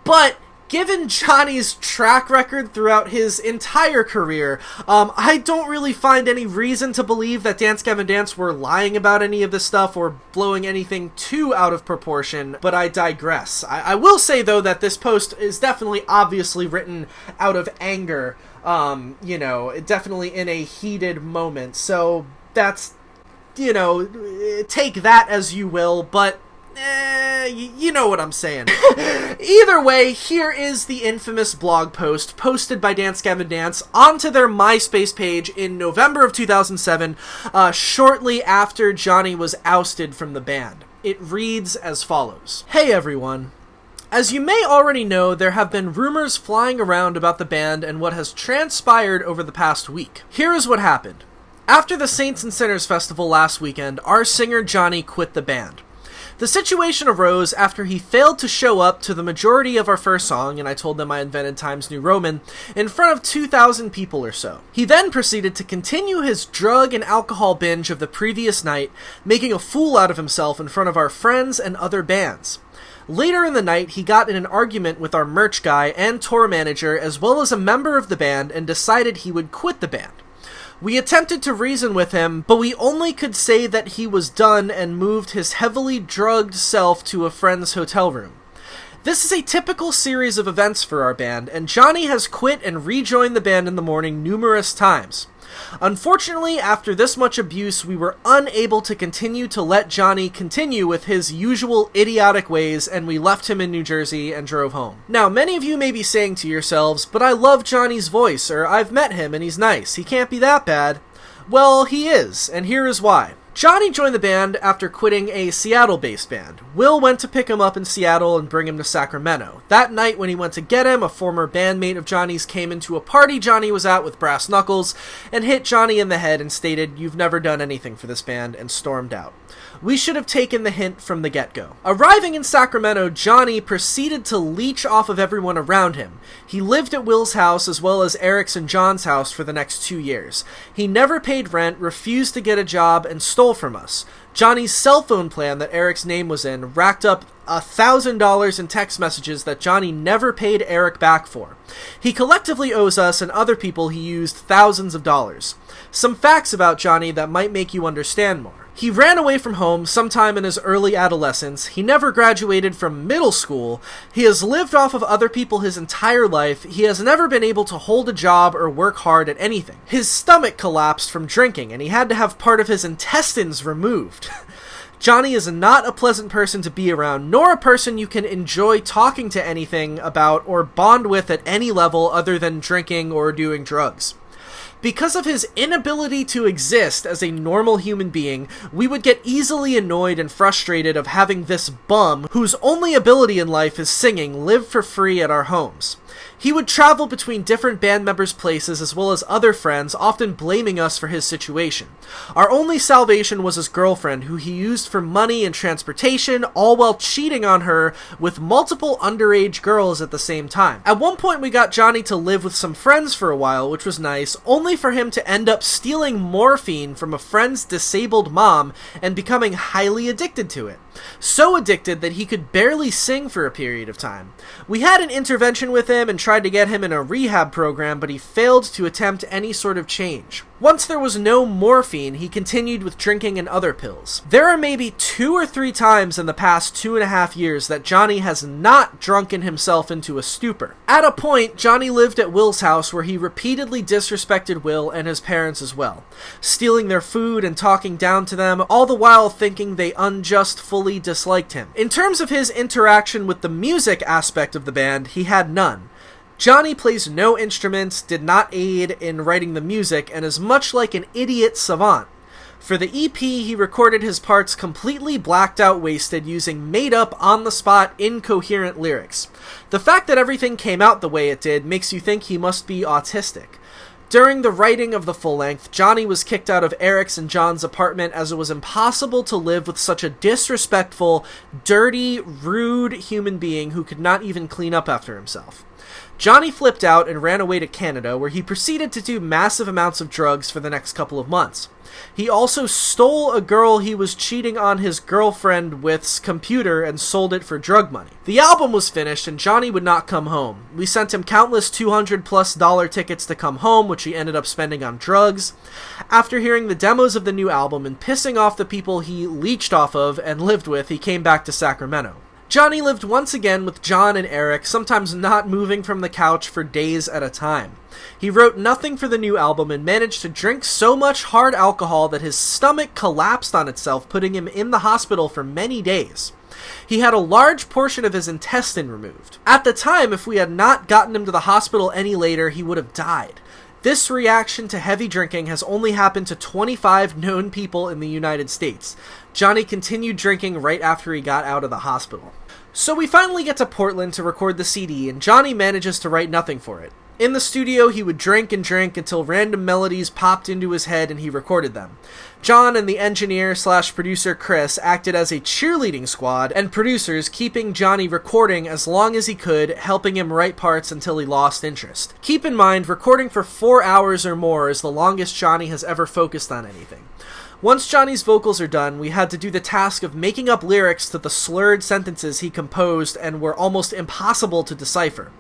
but given Jonny's track record throughout his entire career, I don't really find any reason to believe that Dance Gavin Dance were lying about any of this stuff or blowing anything too out of proportion, but I digress. I will say, though, that this post is definitely obviously written out of anger Definitely in a heated moment. So that's, take that as you will, but you know what I'm saying. Either way, here is the infamous blog post posted by Dance Gavin Dance onto their MySpace page in November of 2007, shortly after Jonny was ousted from the band. It reads as follows. Hey everyone. As you may already know, there have been rumors flying around about the band and what has transpired over the past week. Here is what happened. After the Saints and Sinners Festival last weekend, our singer Jonny quit the band. The situation arose after he failed to show up to the majority of our first song, and I told them I invented Times New Roman, in front of 2,000 people or so. He then proceeded to continue his drug and alcohol binge of the previous night, making a fool out of himself in front of our friends and other bands. Later in the night, he got in an argument with our merch guy and tour manager, as well as a member of the band, and decided he would quit the band. We attempted to reason with him, but we only could say that he was done and moved his heavily drugged self to a friend's hotel room. This is a typical series of events for our band, and Jonny has quit and rejoined the band in the morning numerous times. Unfortunately, after this much abuse, we were unable to continue to let Jonny continue with his usual idiotic ways, and we left him in New Jersey and drove home. Now, many of you may be saying to yourselves, but I love Jonny's voice, or I've met him and he's nice, he can't be that bad. Well, he is, and here is why. Jonny joined the band after quitting a Seattle-based band. Will went to pick him up in Seattle and bring him to Sacramento. That night when he went to get him, a former bandmate of Jonny's came into a party Jonny was at with brass knuckles and hit Jonny in the head and stated, "You've never done anything for this band," and stormed out. We should have taken the hint from the get-go. Arriving in Sacramento, Jonny proceeded to leech off of everyone around him. He lived at Will's house as well as Eric's and John's house for the next 2 years. He never paid rent, refused to get a job, and stole from us. Jonny's cell phone plan that Eric's name was in racked up $1,000 in text messages that Jonny never paid Eric back for. He collectively owes us and other people he used thousands of dollars. Some facts about Jonny that might make you understand more. He ran away from home sometime in his early adolescence. He never graduated from middle school. He has lived off of other people his entire life. He has never been able to hold a job or work hard at anything. His stomach collapsed from drinking, and he had to have part of his intestines removed. Jonny is not a pleasant person to be around, nor a person you can enjoy talking to anything about or bond with at any level other than drinking or doing drugs. Because of his inability to exist as a normal human being, we would get easily annoyed and frustrated of having this bum, whose only ability in life is singing, live for free at our homes. He would travel between different band members' places as well as other friends, often blaming us for his situation. Our only salvation was his girlfriend, who he used for money and transportation, all while cheating on her with multiple underage girls at the same time. At one point we got Jonny to live with some friends for a while, which was nice, only for him to end up stealing morphine from a friend's disabled mom and becoming highly addicted to it. So addicted that he could barely sing for a period of time. We had an intervention with him and tried to get him in a rehab program, but he failed to attempt any sort of change. Once there was no morphine, he continued with drinking and other pills. There are maybe 2 or 3 times in the past 2.5 years that Jonny has not drunken himself into a stupor. At a point, Jonny lived at Will's house where he repeatedly disrespected Will and his parents as well, stealing their food and talking down to them, all the while thinking they fully disliked him. In terms of his interaction with the music aspect of the band, he had none. Jonny plays no instruments, did not aid in writing the music, and is much like an idiot savant. For the EP, he recorded his parts completely blacked out wasted using made-up, on-the-spot, incoherent lyrics. The fact that everything came out the way it did makes you think he must be autistic. During the writing of the full-length, Jonny was kicked out of Eric's and John's apartment as it was impossible to live with such a disrespectful, dirty, rude human being who could not even clean up after himself. Jonny flipped out and ran away to Canada, where he proceeded to do massive amounts of drugs for the next couple of months. He also stole a girl he was cheating on his girlfriend with's computer and sold it for drug money. The album was finished and Jonny would not come home. We sent him countless $200+ tickets to come home, which he ended up spending on drugs. After hearing the demos of the new album and pissing off the people he leeched off of and lived with, he came back to Sacramento. Jonny lived once again with John and Eric, sometimes not moving from the couch for days at a time. He wrote nothing for the new album and managed to drink so much hard alcohol that his stomach collapsed on itself, putting him in the hospital for many days. He had a large portion of his intestine removed. At the time, if we had not gotten him to the hospital any later, he would have died. This reaction to heavy drinking has only happened to 25 known people in the United States. Jonny continued drinking right after he got out of the hospital. So we finally get to Portland to record the CD, and Jonny manages to write nothing for it. In the studio, he would drink and drink until random melodies popped into his head and he recorded them. John and the engineer/producer Chris acted as a cheerleading squad, and producers keeping Jonny recording as long as he could, helping him write parts until he lost interest. Keep in mind, recording for 4 hours or more is the longest Jonny has ever focused on anything. Once Jonny's vocals are done, we had to do the task of making up lyrics to the slurred sentences he composed and were almost impossible to decipher.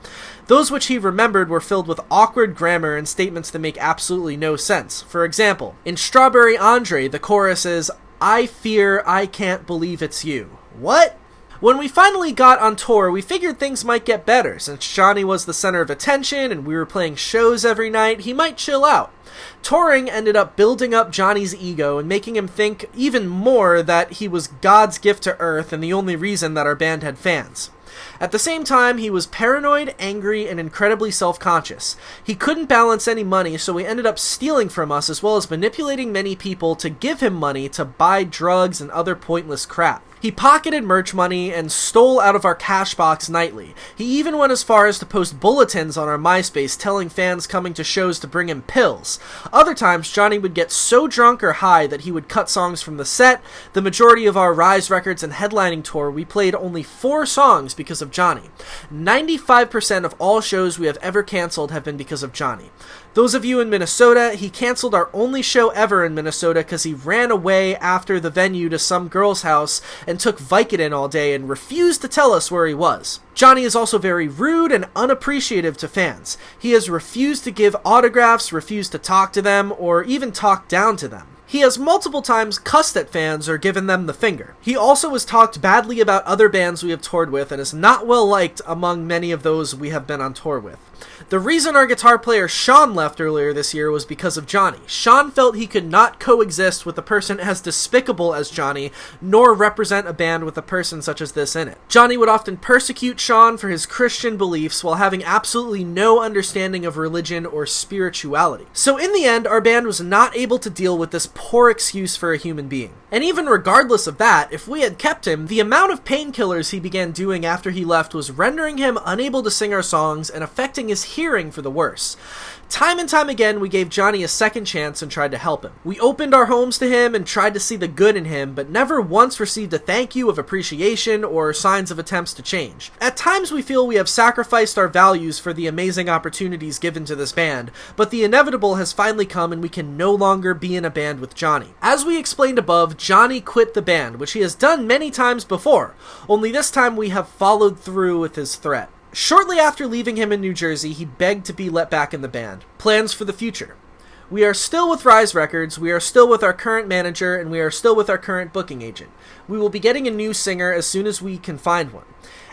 Those which he remembered were filled with awkward grammar and statements that make absolutely no sense. For example, in Strawberry Andre, the chorus is, "I fear I can't believe it's you." What? When we finally got on tour, we figured things might get better. Since Jonny was the center of attention and we were playing shows every night, he might chill out. Touring ended up building up Jonny's ego and making him think even more that he was God's gift to Earth and the only reason that our band had fans. At the same time, he was paranoid, angry, and incredibly self-conscious. He couldn't balance any money, so he ended up stealing from us as well as manipulating many people to give him money to buy drugs and other pointless crap. He pocketed merch money and stole out of our cash box nightly. He even went as far as to post bulletins on our MySpace telling fans coming to shows to bring him pills. Other times, Jonny would get so drunk or high that he would cut songs from the set. The majority of our Rise Records and headlining tour, we played only 4 songs because of Jonny. 95% of all shows we have ever canceled have been because of Jonny. Those of you in Minnesota, he canceled our only show ever in Minnesota because he ran away after the venue to some girl's house and took Vicodin all day and refused to tell us where he was. Jonny is also very rude and unappreciative to fans. He has refused to give autographs, refused to talk to them, or even talk down to them. He has multiple times cussed at fans or given them the finger. He also has talked badly about other bands we have toured with and is not well liked among many of those we have been on tour with. The reason our guitar player Sean left earlier this year was because of Jonny. Sean felt he could not coexist with a person as despicable as Jonny, nor represent a band with a person such as this in it. Jonny would often persecute Sean for his Christian beliefs while having absolutely no understanding of religion or spirituality. So in the end, our band was not able to deal with this poor excuse for a human being. And even regardless of that, if we had kept him, the amount of painkillers he began doing after he left was rendering him unable to sing our songs and affecting his hearing for the worse. Time and time again, we gave Jonny a second chance and tried to help him. We opened our homes to him and tried to see the good in him, but never once received a thank you of appreciation or signs of attempts to change. At times we feel we have sacrificed our values for the amazing opportunities given to this band, but the inevitable has finally come and we can no longer be in a band with Jonny. As we explained above, Jonny quit the band, which he has done many times before, only this time we have followed through with his threat. Shortly after leaving him in New Jersey, he begged to be let back in the band. Plans for the future. We are still with Rise Records, we are still with our current manager, and we are still with our current booking agent. We will be getting a new singer as soon as we can find one.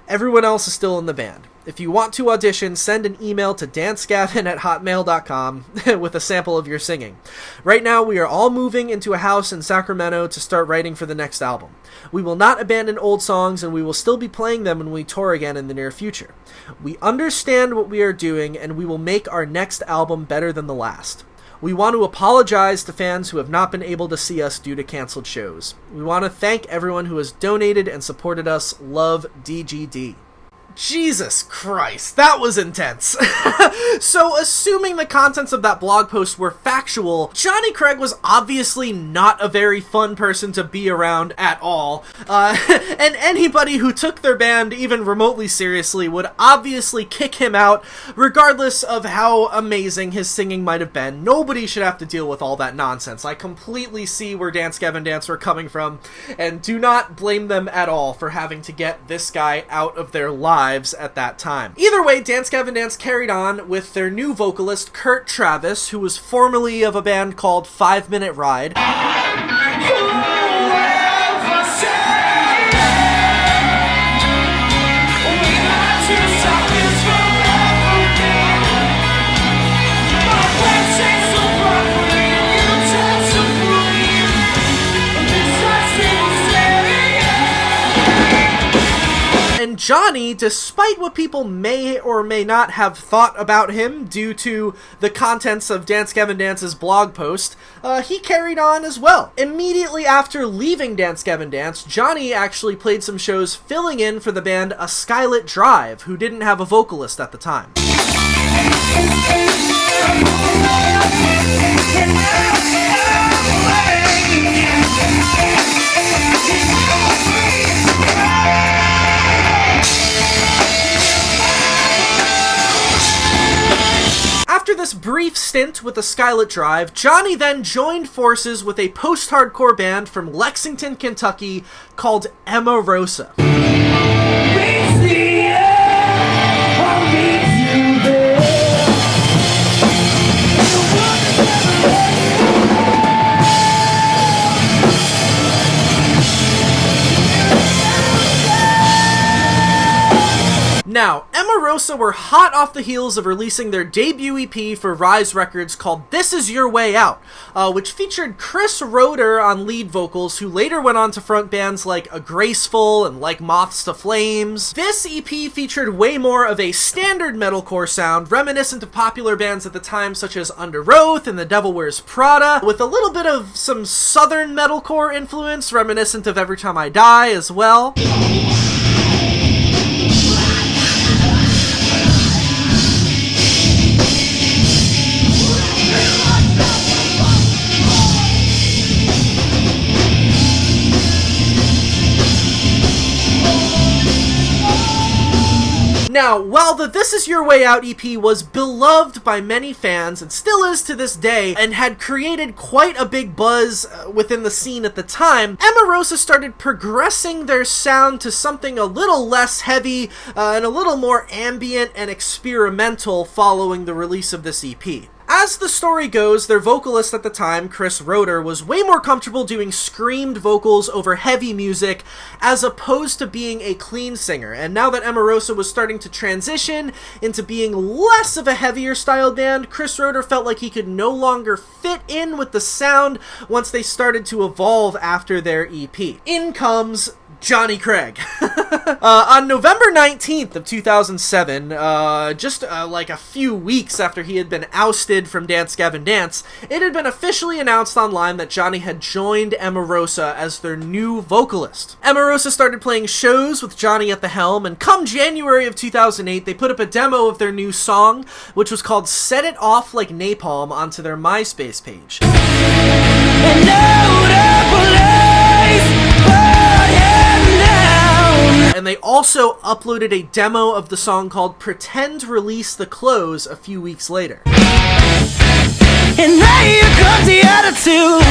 Everyone else is still in the band. If you want to audition, send an email to dancegavin@hotmail.com with a sample of your singing. Right now, we are all moving into a house in Sacramento to start writing for the next album. We will not abandon old songs, and we will still be playing them when we tour again in the near future. We understand what we are doing, and we will make our next album better than the last. We want to apologize to fans who have not been able to see us due to canceled shows. We want to thank everyone who has donated and supported us. Love, DGD. Jesus Christ, that was intense. So, assuming the contents of that blog post were factual, Jonny Craig was obviously not a very fun person to be around at all. And anybody who took their band even remotely seriously would obviously kick him out, regardless of how amazing his singing might have been. Nobody should have to deal with all that nonsense. I completely see where Dance Gavin Dance were coming from, and do not blame them at all for having to get this guy out of their lives at that time. Either way, Dance Gavin Dance carried on with their new vocalist, Kurt Travis, who was formerly of a band called 5 Minute Ride. Jonny, despite what people may or may not have thought about him due to the contents of Dance Gavin Dance's blog post, he carried on as well. Immediately after leaving Dance Gavin Dance, Jonny actually played some shows filling in for the band A Skylit Drive, who didn't have a vocalist at the time. After this brief stint with the Skylit Drive, Jonny then joined forces with a post-hardcore band from Lexington, Kentucky called Emarosa. Now, Emarosa were hot off the heels of releasing their debut EP for Rise Records called This Is Your Way Out, which featured Chris Roeder on lead vocals, who later went on to front bands like A Graceful and Like Moths to Flames. This EP featured way more of a standard metalcore sound, reminiscent of popular bands at the time such as Under Oath and The Devil Wears Prada, with a little bit of some southern metalcore influence, reminiscent of Every Time I Die as well. Now, while the This Is Your Way Out EP was beloved by many fans, and still is to this day, and had created quite a big buzz within the scene at the time, Emarosa started progressing their sound to something a little less heavy and a little more ambient and experimental following the release of this EP. As the story goes, their vocalist at the time, Chris Roeder, was way more comfortable doing screamed vocals over heavy music as opposed to being a clean singer. And now that Emarosa was starting to transition into being less of a heavier style band, Chris Roeder felt like he could no longer fit in with the sound once they started to evolve after their EP. In comes Jonny Craig. On November 19th of 2007, just like a few weeks after he had been ousted from Dance Gavin Dance, it had been officially announced online that Jonny had joined Emarosa as their new vocalist. Emarosa started playing shows with Jonny at the helm, and come January of 2008, they put up a demo of their new song, which was called Set It Off Like Napalm, onto their MySpace page. And they also uploaded a demo of the song called Pretend Release the Clothes a few weeks later. And now here comes the attitude.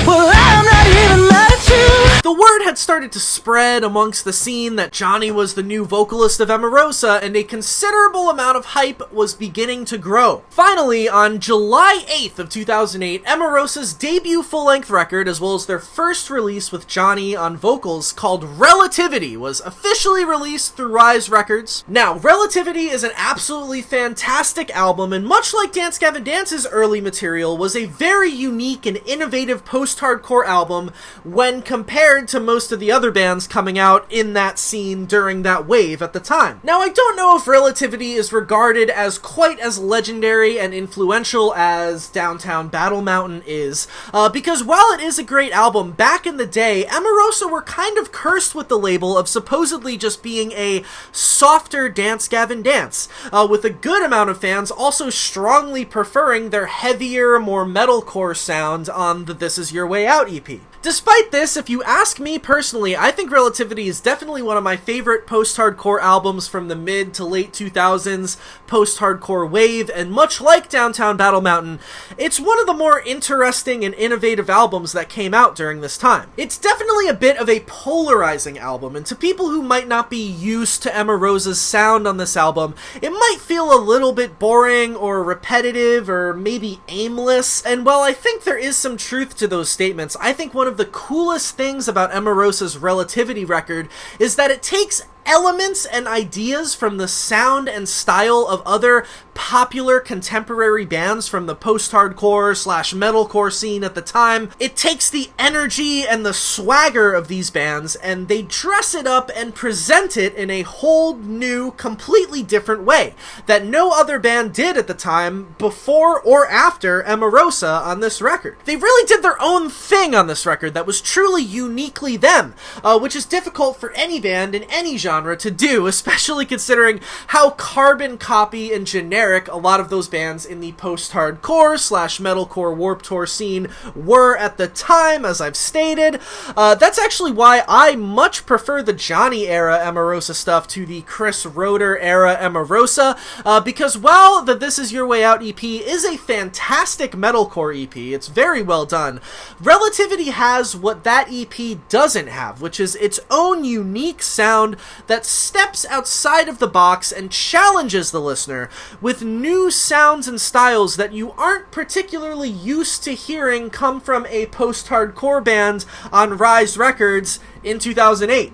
Well, I'm not even mad at you. The word had started to spread amongst the scene that Jonny was the new vocalist of Emarosa, and a considerable amount of hype was beginning to grow. Finally, on July 8th of 2008, Emarosa's debut full-length record, as well as their first release with Jonny on vocals, called Relativity, was officially released through Rise Records. Now, Relativity is an absolutely fantastic album, and much like Dance Gavin Dance's early material, was a very unique and innovative post-hardcore album when compared to most of the other bands coming out in that scene during that wave at the time. Now, I don't know if Relativity is regarded as quite as legendary and influential as Downtown Battle Mountain is, because while it is a great album, back in the day, Emarosa were kind of cursed with the label of supposedly just being a softer Dance Gavin Dance, with a good amount of fans also strongly preferring their heavier, more metalcore sound on the This Is Your Way Out EP. Despite this, if you ask me personally, I think Relativity is definitely one of my favorite post-hardcore albums from the mid to late 2000s post-hardcore wave, and much like Downtown Battle Mountain, it's one of the more interesting and innovative albums that came out during this time. It's definitely a bit of a polarizing album, and to people who might not be used to Emarosa's sound on this album, it might feel a little bit boring or repetitive or maybe aimless, and while I think there is some truth to those statements, I think one of the coolest things about Emarosa's Relativity record is that it takes elements and ideas from the sound and style of other popular contemporary bands from the post-hardcore / metalcore scene at the time. It takes the energy and the swagger of these bands and they dress it up and present it in a whole new, completely different way that no other band did at the time before or after Emarosa on this record. They really did their own thing on this record that was truly uniquely them, which is difficult for any band in any genre to do, especially considering how carbon copy and generic a lot of those bands in the post-hardcore / metalcore Warped Tour scene were at the time, as I've stated. That's actually why I much prefer the Jonny era Emarosa stuff to the Chris Roeder era Emarosa, because while the This Is Your Way Out EP is a fantastic metalcore EP, it's very well done, Relativity has what that EP doesn't have, which is its own unique sound that steps outside of the box and challenges the listener with new sounds and styles that you aren't particularly used to hearing come from a post-hardcore band on Rise Records in 2008.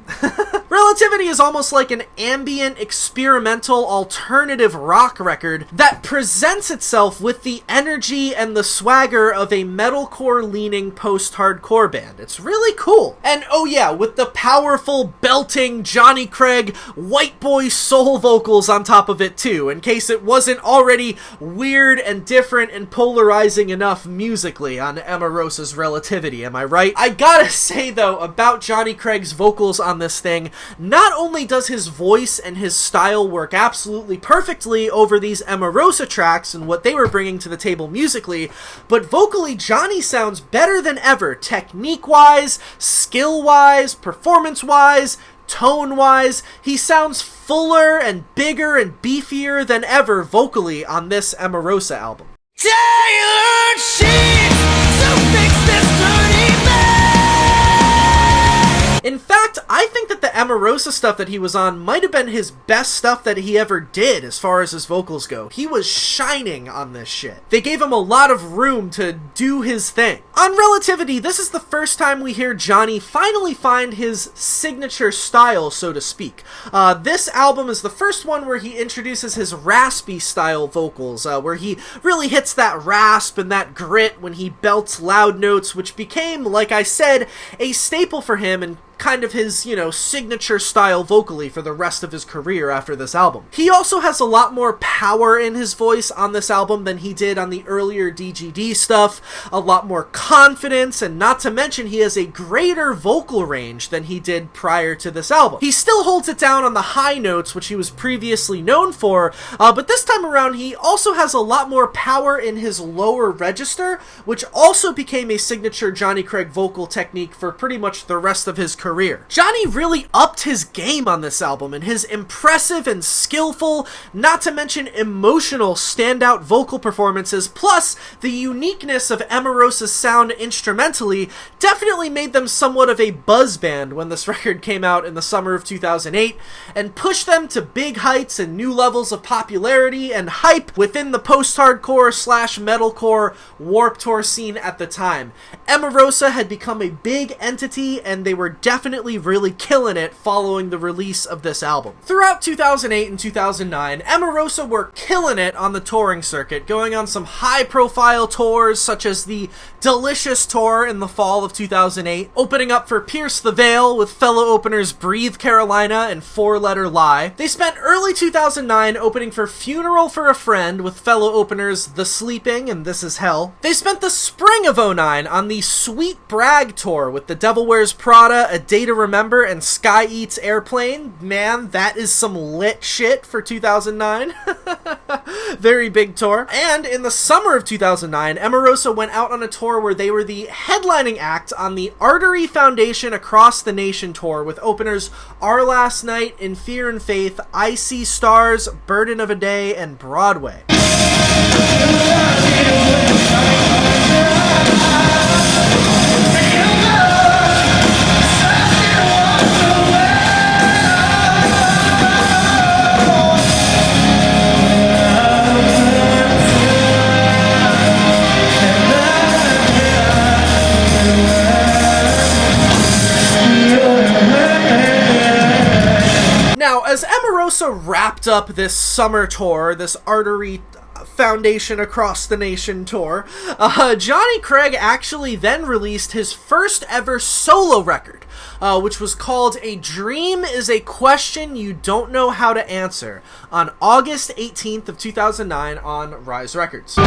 Relativity is almost like an ambient, experimental, alternative rock record that presents itself with the energy and the swagger of a metalcore-leaning post-hardcore band. It's really cool. And oh yeah, with the powerful, belting Jonny Craig white boy soul vocals on top of it too, in case it wasn't already weird and different and polarizing enough musically on Emarosa's Relativity, am I right? I gotta say though, about Jonny Craig's vocals on this thing, not only does his voice and his style work absolutely perfectly over these Emarosa tracks and what they were bringing to the table musically, but vocally Jonny sounds better than ever, technique-wise, skill-wise, performance-wise, tone-wise. He sounds fuller and bigger and beefier than ever vocally on this Emarosa album.
Tailored sheets to fix this dirty man.
In fact, I think that the Emarosa stuff that he was on might have been his best stuff that he ever did as far as his vocals go. He was shining on this shit. They gave him a lot of room to do his thing. On Relativity, this is the first time we hear Jonny finally find his signature style, so to speak. This album is the first one where he introduces his raspy style vocals, where he really hits that rasp and that grit when he belts loud notes, which became, like I said, a staple for him and kind of his, signature style vocally for the rest of his career after this album. He also has a lot more power in his voice on this album than he did on the earlier DGD stuff, a lot more confidence, and not to mention he has a greater vocal range than he did prior to this album. He still holds it down on the high notes, which he was previously known for, but this time around he also has a lot more power in his lower register, which also became a signature Jonny Craig vocal technique for pretty much the rest of his career. Jonny really upped his game on this album, and his impressive and skillful, not to mention emotional, standout vocal performances, plus the uniqueness of Emarosa's sound instrumentally, definitely made them somewhat of a buzz band when this record came out in the summer of 2008, and pushed them to big heights and new levels of popularity and hype within the post-hardcore / metalcore Warped Tour scene at the time. Emarosa had become a big entity, and they were definitely really killing it following the release of this album. Throughout 2008 and 2009, Emarosa were killing it on the touring circuit, going on some high-profile tours such as the Delicious Tour in the fall of 2008, opening up for Pierce the Veil with fellow openers Breathe Carolina and Four Letter Lie. They spent early 2009 opening for Funeral for a Friend with fellow openers The Sleeping and This Is Hell. They spent the spring of 2009 on the Sweet Brag Tour with The Devil Wears Prada, A Day to Remember, and Sky Eats Airplane. Man, that is some lit shit for 2009. Very big tour. And in the summer of 2009, Emarosa went out on a tour where they were the headlining act on the Artery Foundation Across the Nation tour with openers Our Last Night, In Fear and Faith, I See Stars, Burden of a Day, and Broadway. Now, as Emarosa Emarosa wrapped up this summer tour, this Artery Foundation Across the Nation tour, Jonny Craig actually then released his first ever solo record, which was called A Dream is a Question You Don't Know How to Answer, on August 18th of 2009 on Rise Records.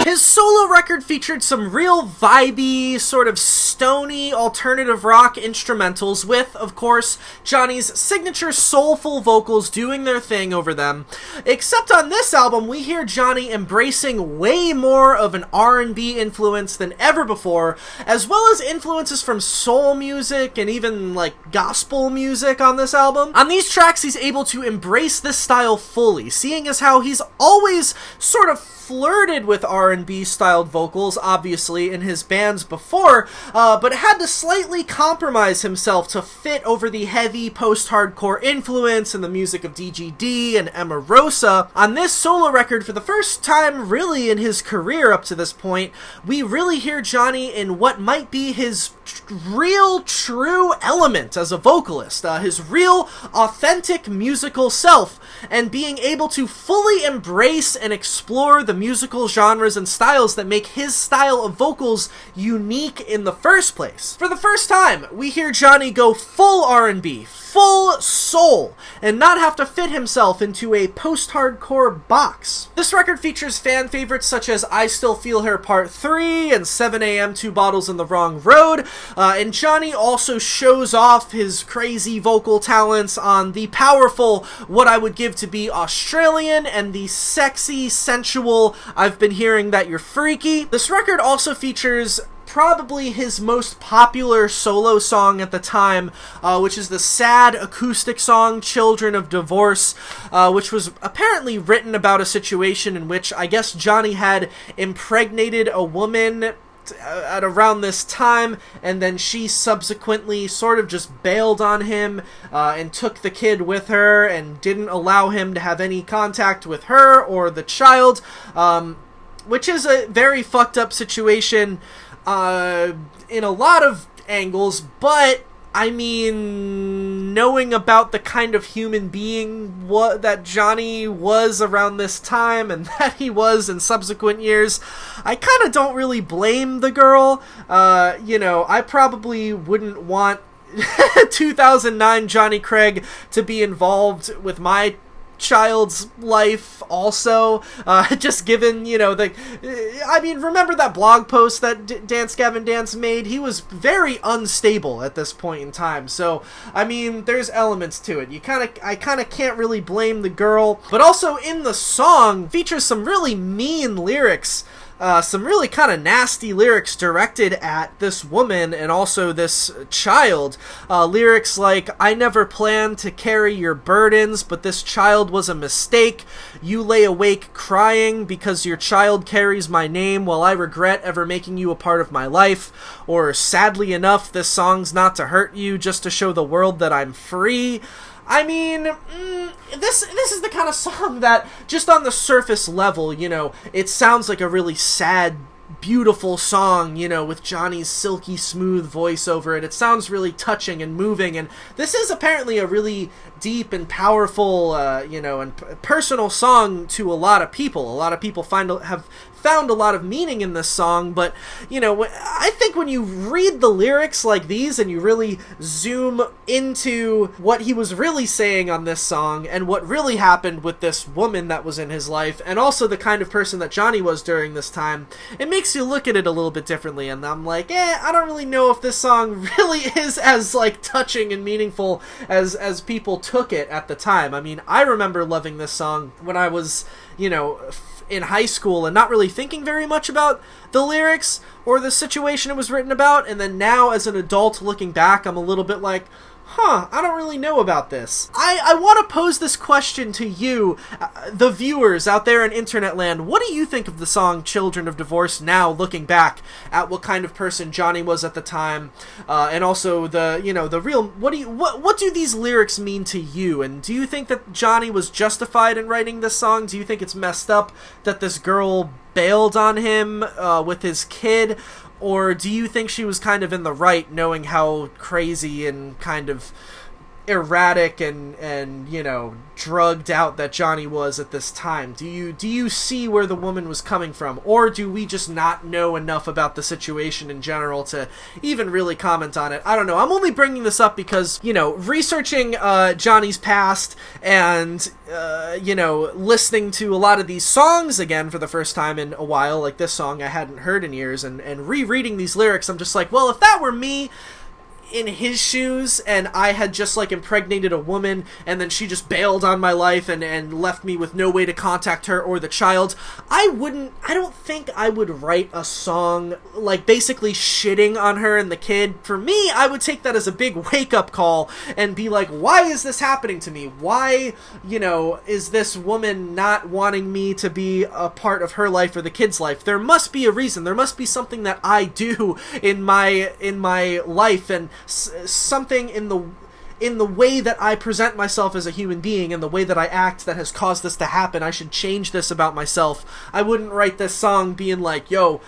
His solo record featured some real vibey, sort of stony alternative rock instrumentals with, of course, Jonny's signature soulful vocals doing their thing over them. Except on this album, we hear Jonny embracing way more of an R&B influence than ever before, as well as influences from soul music and even, like, gospel music on this album. On these tracks, he's able to embrace this style fully, seeing as how he's always sort of flirted with R&B styled vocals, obviously, in his bands before, but had to slightly compromise himself to fit over the heavy post-hardcore influence in the music of DGD and Emarosa. On this solo record, for the first time really in his career up to this point, we really hear Jonny in what might be his real, true element as a vocalist, his real, authentic musical self, and being able to fully embrace and explore the musical genres and styles that make his style of vocals unique in the first place. For the first time, we hear Jonny go full R&B, full soul, and not have to fit himself into a post-hardcore box. This record features fan favorites such as I Still Feel Her Part 3 and 7 AM 2 Bottles in the Wrong Road, and Jonny also shows off his crazy vocal talents on the powerful What I Would Give to Be Australian and the sexy, sensual I've Been Hearing That You're Freaky. This record also features probably his most popular solo song at the time, which is the sad acoustic song Children of Divorce, which was apparently written about a situation in which I guess Jonny had impregnated a woman at around this time, and then she subsequently sort of just bailed on him and took the kid with her and didn't allow him to have any contact with her or the child, which is a very fucked up situation in a lot of angles, but I mean, knowing about the kind of human being that Jonny was around this time and that he was in subsequent years, I kind of don't really blame the girl. You know, I probably wouldn't want 2009 Jonny Craig to be involved with my child's life also, just given, you know, I mean, remember that blog post that Gavin Dance made? He was very unstable at this point in time, so, I mean, there's elements to it. I kind of can't really blame the girl, but also in the song features some really mean lyrics, some really kind of nasty lyrics directed at this woman and also this child. Lyrics like, I never planned to carry your burdens, but this child was a mistake. You lay awake crying because your child carries my name while I regret ever making you a part of my life. Or, sadly enough, this song's not to hurt you, just to show the world that I'm free. I mean, this is the kind of song that, just on the surface level, you know, it sounds like a really sad, beautiful song, you know, with Jonny's silky smooth voice over it. It sounds really touching and moving, and this is apparently a really deep and powerful, you know, and personal song to a lot of people. A lot of people have found a lot of meaning in this song, but, you know, I think when you read the lyrics like these and you really zoom into what he was really saying on this song and what really happened with this woman that was in his life, and also the kind of person that Jonny was during this time, it makes you look at it a little bit differently, and I'm like, I don't really know if this song really is as, like, touching and meaningful as people took it at the time. I mean, I remember loving this song when I was, you know, in high school and not really thinking very much about the lyrics or the situation it was written about, and then now as an adult looking back, I'm a little bit like, I don't really know about this. I want to pose this question to you, the viewers out there in internet land. What do you think of the song Children of Divorce now, looking back at what kind of person Jonny was at the time, and also the real, what do these lyrics mean to you? And do you think that Jonny was justified in writing this song? Do you think it's messed up that this girl bailed on him with his kid? Or do you think she was kind of in the right, knowing how crazy and kind of erratic and drugged out that Jonny was at this time? Do you see where the woman was coming from? Or do we just not know enough about the situation in general to even really comment on it? I don't know. I'm only bringing this up because, researching Jonny's past and, listening to a lot of these songs again for the first time in a while, like this song I hadn't heard in years, and rereading these lyrics, I'm just like, well, if that were me in his shoes and I had just impregnated a woman and then she just bailed on my life and left me with no way to contact her or the child, I don't think I would write a song basically shitting on her and the kid. For me, I would take that as a big wake-up call and be like, why is this happening to me? Why, is this woman not wanting me to be a part of her life or the kid's life? There must be a reason. There must be something that I do in my life, and something in the way that I present myself as a human being and the way that I act that has caused this to happen. I should change this about myself. I wouldn't write this song being like, yo,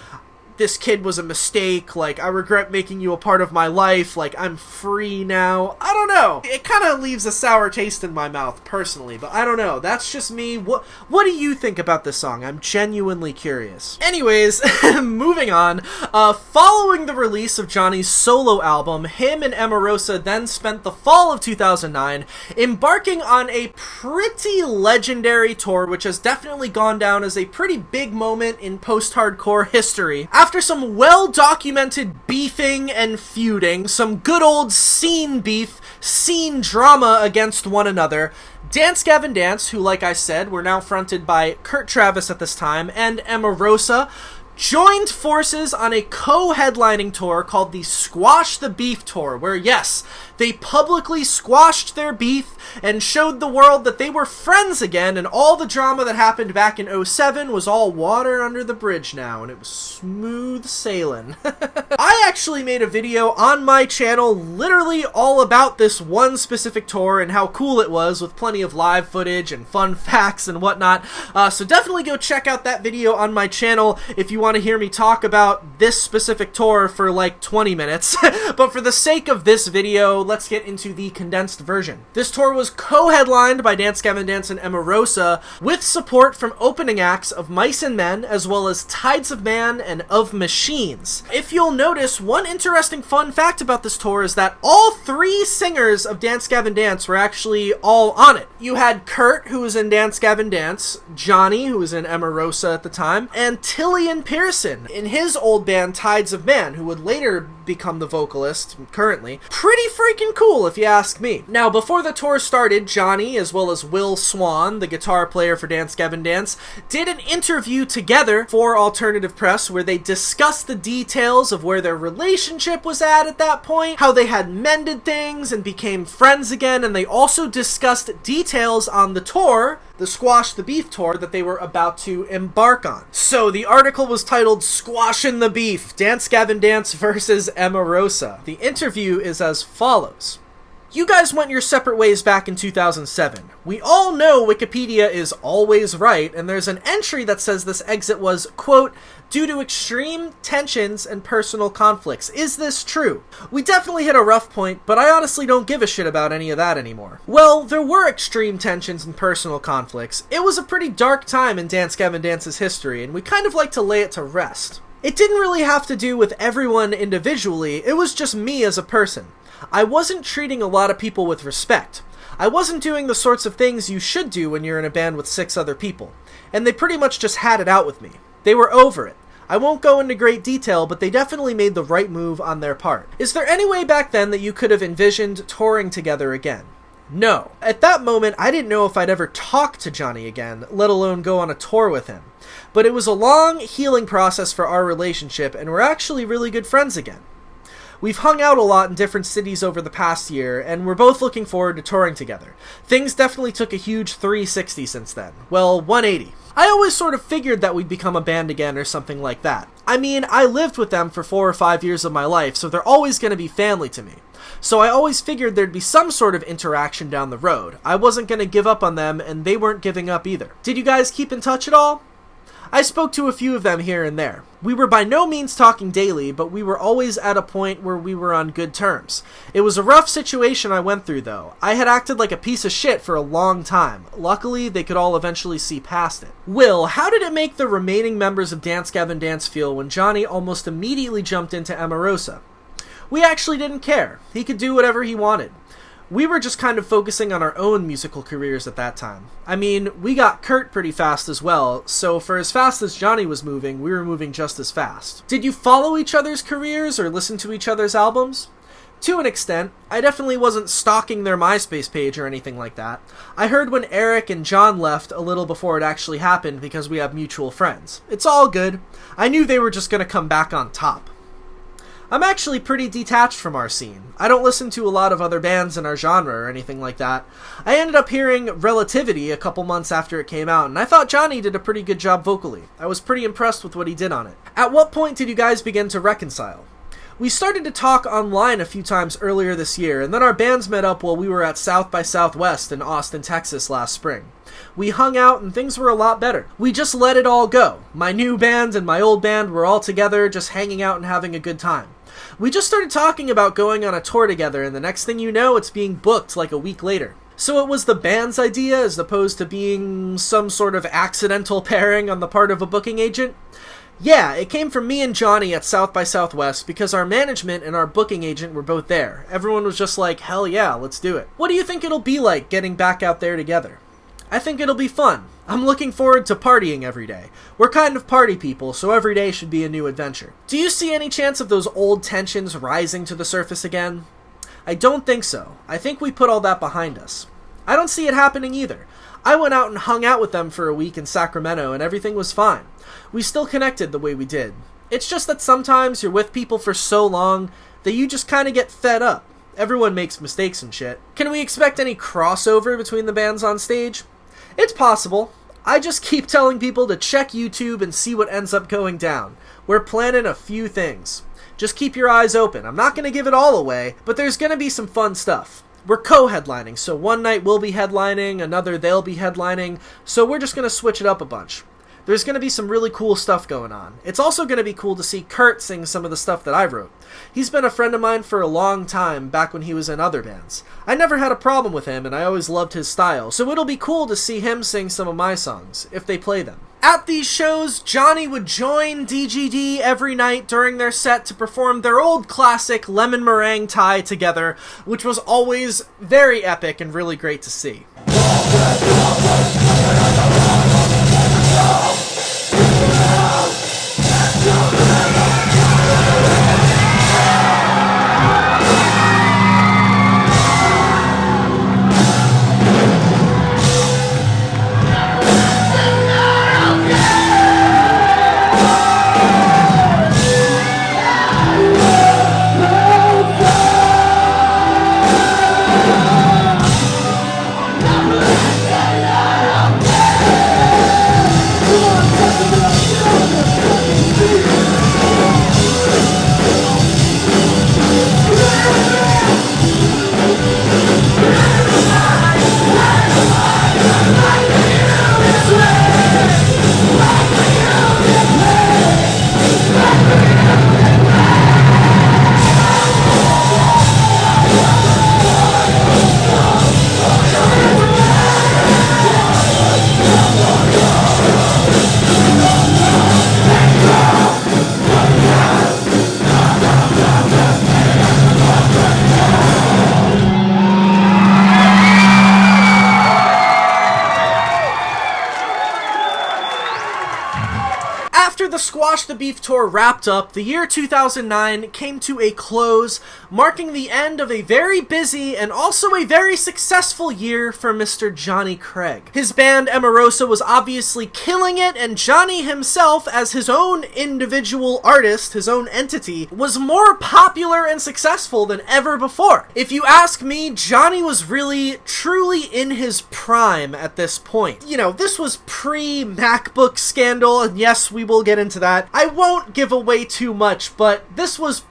this kid was a mistake, I regret making you a part of my life, I'm free now. I don't know. It kind of leaves a sour taste in my mouth, personally, but I don't know. That's just me. What do you think about this song? I'm genuinely curious. Anyways, moving on. Following the release of Jonny's solo album, him and Emarosa then spent the fall of 2009 embarking on a pretty legendary tour, which has definitely gone down as a pretty big moment in post-hardcore history. After some well-documented beefing and feuding, some good old scene beef, scene drama against one another, Gavin Dance, who, like I said, were now fronted by Kurt Travis at this time, and Emarosa, joined forces on a co-headlining tour called the Squash the Beef Tour, where, yes, they publicly squashed their beef and showed the world that they were friends again, and all the drama that happened back in 2007 was all water under the bridge now, and it was smooth sailing. I actually made a video on my channel literally all about this one specific tour and how cool it was, with plenty of live footage and fun facts and whatnot, so definitely go check out that video on my channel if you want to hear me talk about this specific tour for 20 minutes. But for the sake of this video, let's get into the condensed version. This tour was co-headlined by Gavin Dance and Emarosa, with support from opening acts of Mice and Men, as well as Tides of Man and Of Machines. If you'll notice, one interesting fun fact about this tour is that all three singers of Gavin Dance were actually all on it. You had Kurt, who was in Gavin Dance, Jonny, who was in Emarosa at the time, and Tillian Pearson in his old band Tides of Man, who would later become the vocalist currently. Pretty freaking cool, if you ask me. Now, before the tour started, Jonny, as well as Will Swan, the guitar player for Gavin Dance, did an interview together for Alternative Press where they discussed the details of where their relationship was at that point, how they had mended things and became friends again, and they also discussed details on the tour, the Squash the Beef tour, that they were about to embark on. So the article was titled Squashin' the Beef, Gavin Dance versus Emarosa. The interview is as follows. You guys went your separate ways back in 2007. We all know Wikipedia is always right, and there's an entry that says this exit was, quote, due to extreme tensions and personal conflicts. Is this true? We definitely hit a rough point, but I honestly don't give a shit about any of that anymore. Well, there were extreme tensions and personal conflicts. It was a pretty dark time in Gavin Dance's history, and we kind of like to lay it to rest. It didn't really have to do with everyone individually, it was just me as a person. I wasn't treating a lot of people with respect. I wasn't doing the sorts of things you should do when you're in a band with 6 other people. And they pretty much just had it out with me. They were over it. I won't go into great detail, but they definitely made the right move on their part. Is there any way back then that you could have envisioned touring together again? No. At that moment, I didn't know if I'd ever talk to Jonny again, let alone go on a tour with him. But it was a long healing process for our relationship, and we're actually really good friends again. We've hung out a lot in different cities over the past year, and we're both looking forward to touring together. Things definitely took a huge 360 since then. Well, 180. I always sort of figured that we'd become a band again or something like that. I mean, I lived with them for 4 or 5 years of my life, so they're always going to be family to me. So I always figured there'd be some sort of interaction down the road. I wasn't going to give up on them, and they weren't giving up either. Did you guys keep in touch at all? I spoke to a few of them here and there. We were by no means talking daily, but we were always at a point where we were on good terms. It was a rough situation I went through, though. I had acted like a piece of shit for a long time. Luckily, they could all eventually see past it. Will, how did it make the remaining members of Dance Gavin Dance feel when Jonny almost immediately jumped into Emarosa? We actually didn't care. He could do whatever he wanted. We were just kind of focusing on our own musical careers at that time. I mean, we got Kurt pretty fast as well, so for as fast as Jonny was moving, we were moving just as fast. Did you follow each other's careers or listen to each other's albums? To an extent. I definitely wasn't stalking their MySpace page or anything like that. I heard when Eric and John left a little before it actually happened because we have mutual friends. It's all good. I knew they were just gonna come back on top. I'm actually pretty detached from our scene. I don't listen to a lot of other bands in our genre or anything like that. I ended up hearing Relativity a couple months after it came out, and I thought Jonny did a pretty good job vocally. I was pretty impressed with what he did on it. At what point did you guys begin to reconcile? We started to talk online a few times earlier this year, and then our bands met up while we were at South by Southwest in Austin, Texas last spring. We hung out and things were a lot better. We just let it all go. My new band and my old band were all together, just hanging out and having a good time. We just started talking about going on a tour together, and the next thing you know, it's being booked like a week later. So it was the band's idea as opposed to being some sort of accidental pairing on the part of a booking agent? Yeah, it came from me and Jonny at South by Southwest because our management and our booking agent were both there. Everyone was just like, hell yeah, let's do it. What do you think it'll be like getting back out there together? I think it'll be fun. I'm looking forward to partying every day. We're kind of party people, so every day should be a new adventure. Do you see any chance of those old tensions rising to the surface again? I don't think so. I think we put all that behind us. I don't see it happening either. I went out and hung out with them for a week in Sacramento and everything was fine. We still connected the way we did. It's just that sometimes you're with people for so long that you just kind of get fed up. Everyone makes mistakes and shit. Can we expect any crossover between the bands on stage? It's possible. I just keep telling people to check YouTube and see what ends up going down. We're planning a few things. Just keep your eyes open. I'm not going to give it all away, but there's going to be some fun stuff. We're co-headlining, so one night we'll be headlining, another they'll be headlining, so we're just going to switch it up a bunch. There's going to be some really cool stuff going on. It's also going to be cool to see Kurt sing some of the stuff that I wrote. He's been a friend of mine for a long time, back when he was in other bands. I never had a problem with him, and I always loved his style, so it'll be cool to see him sing some of my songs, if they play them. At these shows, Jonny would join DGD every night during their set to perform their old classic Lemon Meringue Tie together, which was always very epic and really great to see. the Squash the Beef tour wrapped up, the year 2009 came to a close, marking the end of a very busy and also a very successful year for Mr. Jonny Craig. His band Emarosa was obviously killing it, and Jonny himself, as his own individual artist, his own entity, was more popular and successful than ever before. If you ask me, Jonny was really, truly in his prime at this point. You know, this was pre-MacBook scandal, and yes, we will get into that. I won't give away too much, but this was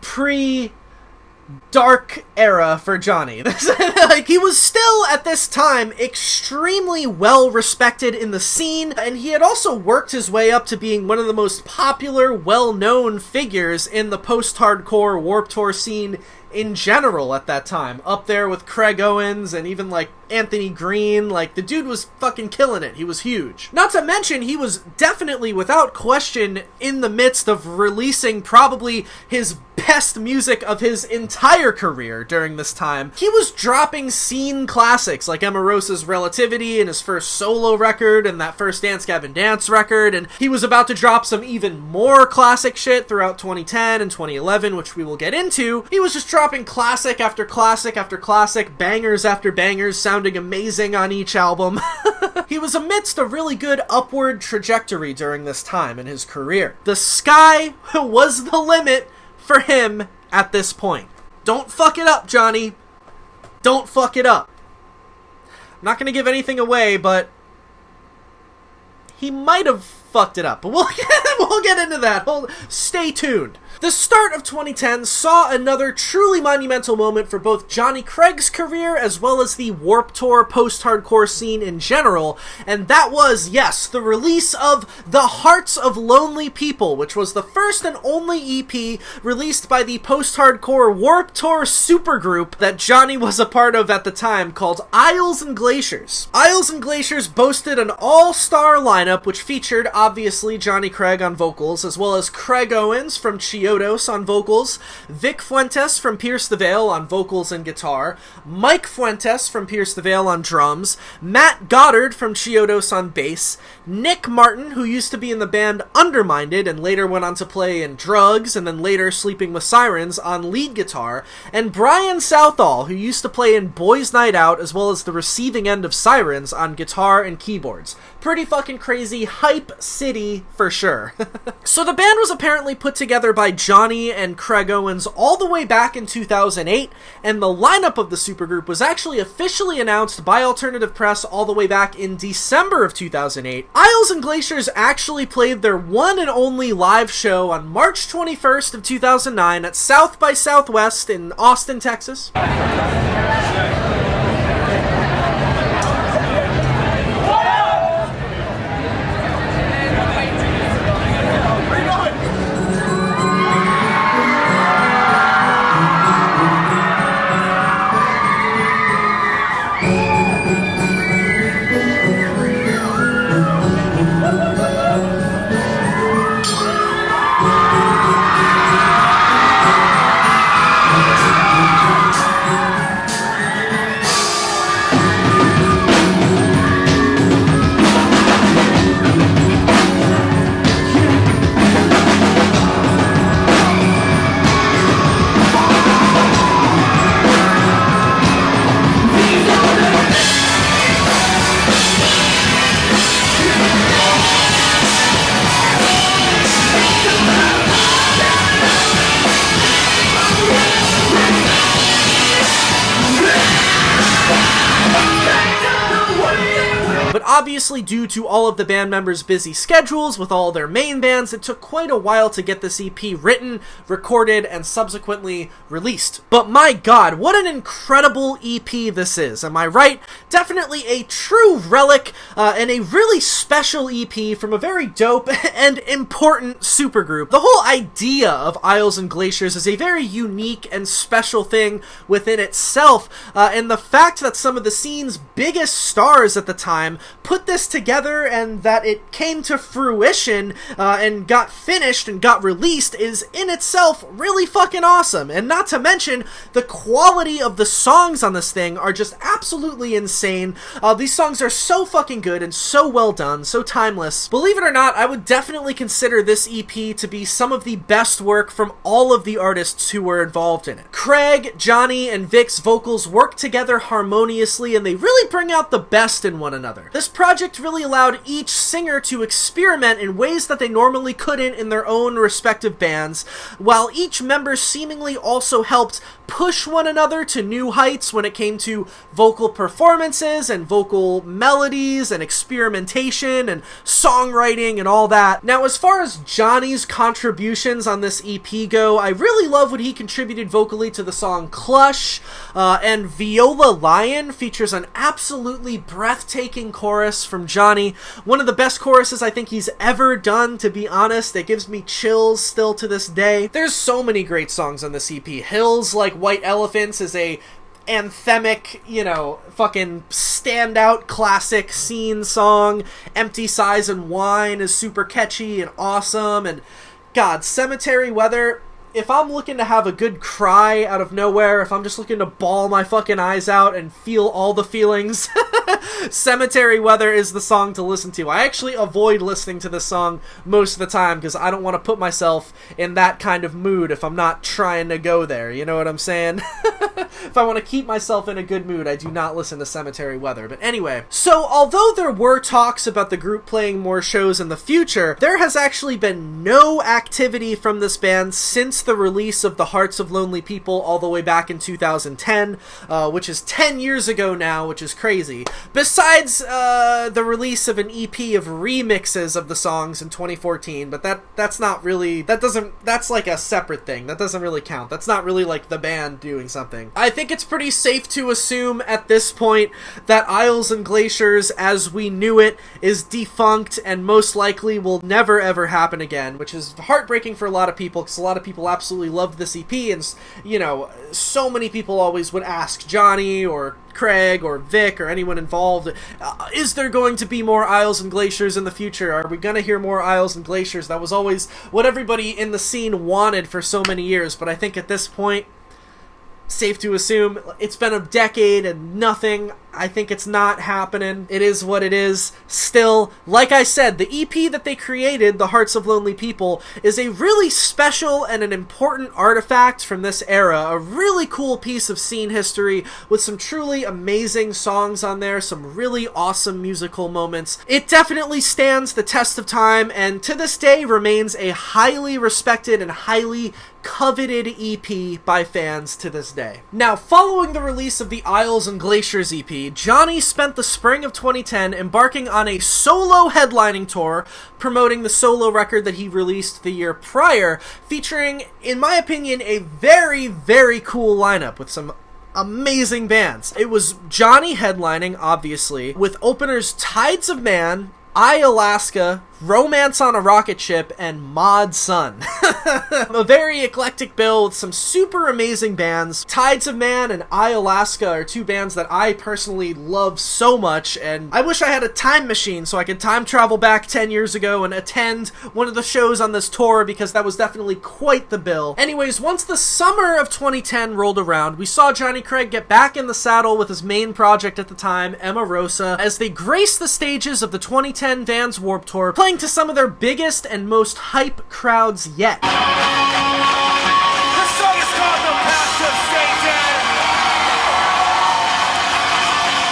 dark era for Jonny. Like, he was still at this time extremely well respected in the scene, and he had also worked his way up to being one of the most popular, well-known figures in the post-hardcore Warped Tour scene in general at that time, up there with Craig Owens and even like Anthony Green. Like, the dude was fucking killing it. He was huge. Not to mention, he was definitely, without question, in the midst of releasing probably his best music of his entire career during this time. He was dropping scene classics like Emarosa's Relativity and his first solo record and that first Dance Gavin Dance record, and he was about to drop some even more classic shit throughout 2010 and 2011, which we will get into. He was just dropping classic after classic after classic, bangers after bangers, sounding amazing on each album. He was amidst a really good upward trajectory during this time in his career. The sky was the limit for him at this point. Don't fuck it up, Jonny. Don't fuck it up. I'm not going to give anything away, but he might have fucked it up. But we'll get into that. Stay tuned. The start of 2010 saw another truly monumental moment for both Jonny Craig's career as well as the Warped Tour post-hardcore scene in general, and that was, yes, the release of The Hearts of Lonely People, which was the first and only EP released by the post-hardcore Warped Tour supergroup that Jonny was a part of at the time, called Isles and Glaciers. Isles and Glaciers boasted an all-star lineup which featured, obviously, Jonny Craig on vocals, as well as Craig Owens from Chiodos on vocals, Vic Fuentes from Pierce the Veil on vocals and guitar, Mike Fuentes from Pierce the Veil on drums, Matt Goddard from Chiodos on bass, Nick Martin, who used to be in the band Underminded and later went on to play in Drugs and then later Sleeping with Sirens, on lead guitar, and Brian Southall, who used to play in Boys Night Out as well as the receiving end of Sirens, on guitar and keyboards. Pretty fucking crazy, hype city for sure. So the band was apparently put together by Jonny and Craig Owens all the way back in 2008, and the lineup of the supergroup was actually officially announced by Alternative Press all the way back in December of 2008. Isles and Glaciers actually played their one and only live show on March 21st of 2009 at South by Southwest in Austin, Texas. Obviously, due to all of the band members' busy schedules with all their main bands, it took quite a while to get this EP written, recorded, and subsequently released. But my god, what an incredible EP this is, am I right? Definitely a true relic, and a really special EP from a very dope and important supergroup. The whole idea of Isles and Glaciers is a very unique and special thing within itself, and the fact that some of the scene's biggest stars at the time put put this together and that it came to fruition and got finished and got released is in itself really fucking awesome. And not to mention, the quality of the songs on this thing are just absolutely insane. These songs are so fucking good and so well done, so timeless. Believe it or not, I would definitely consider this EP to be some of the best work from all of the artists who were involved in it. Craig, Jonny, and Vic's vocals work together harmoniously, and they really bring out the best in one another. This project really allowed each singer to experiment in ways that they normally couldn't in their own respective bands, while each member seemingly also helped push one another to new heights when it came to vocal performances and vocal melodies and experimentation and songwriting and all that. Now, as far as Jonny's contributions on this EP go, I really love what he contributed vocally to the song Clutch, and Viola Lion features an absolutely breathtaking chorus from Jonny. One of the best choruses I think he's ever done, to be honest. It gives me chills still to this day. There's so many great songs on this EP. Hills Like White Elephants is a anthemic, fucking standout classic scene song. Empty Sighs and Wine is super catchy and awesome. And God, Cemetery Weather, if I'm looking to have a good cry out of nowhere, if I'm just looking to bawl my fucking eyes out and feel all the feelings, Cemetery Weather is the song to listen to. I actually avoid listening to this song most of the time because I don't want to put myself in that kind of mood if I'm not trying to go there, you know what I'm saying? If I want to keep myself in a good mood, I do not listen to Cemetery Weather. But anyway, so although there were talks about the group playing more shows in the future, there has actually been no activity from this band since the release of The Hearts of Lonely People all the way back in 2010, which is 10 years ago now, which is crazy. Besides the release of an EP of remixes of the songs in 2014, but that's not really, that's like a separate thing. That doesn't really count. That's not really like the band doing something. I think it's pretty safe to assume at this point that Isles and Glaciers as we knew it is defunct and most likely will never ever happen again, which is heartbreaking for a lot of people because a lot of people absolutely loved this EP, and so many people always would ask Jonny or Craig or Vic or anyone involved, is there going to be more Isles and Glaciers in the future? Are we going to hear more Isles and Glaciers? That was always what everybody in the scene wanted for so many years, but I think at this point, safe to assume it's been a decade and nothing. I think it's not happening. It is what it is. Still, like I said, the EP that they created, The Hearts of Lonely People, is a really special and an important artifact from this era. A really cool piece of scene history with some truly amazing songs on there, some really awesome musical moments. It definitely stands the test of time and to this day remains a highly respected and highly coveted EP by fans to this day. Now, following the release of the Isles and Glaciers EP, Jonny spent the spring of 2010 embarking on a solo headlining tour promoting the solo record that he released the year prior, featuring, in my opinion, a very, very cool lineup with some amazing bands. It was Jonny headlining, obviously, with openers Tides of Man, I, Alaska, Romance on a Rocket Ship, and Mod Sun. A very eclectic bill with some super amazing bands. Tides of Man and I, Alaska are two bands that I personally love so much, and I wish I had a time machine so I could time travel back 10 years ago and attend one of the shows on this tour, because that was definitely quite the bill. Anyways, once the summer of 2010 rolled around, we saw Jonny Craig get back in the saddle with his main project at the time, Emarosa, as they graced the stages of the 2010 Vans Warped Tour, playing to some of their biggest and most hype crowds yet.
The song is called The Path of Satan.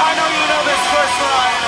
I know you know this first line.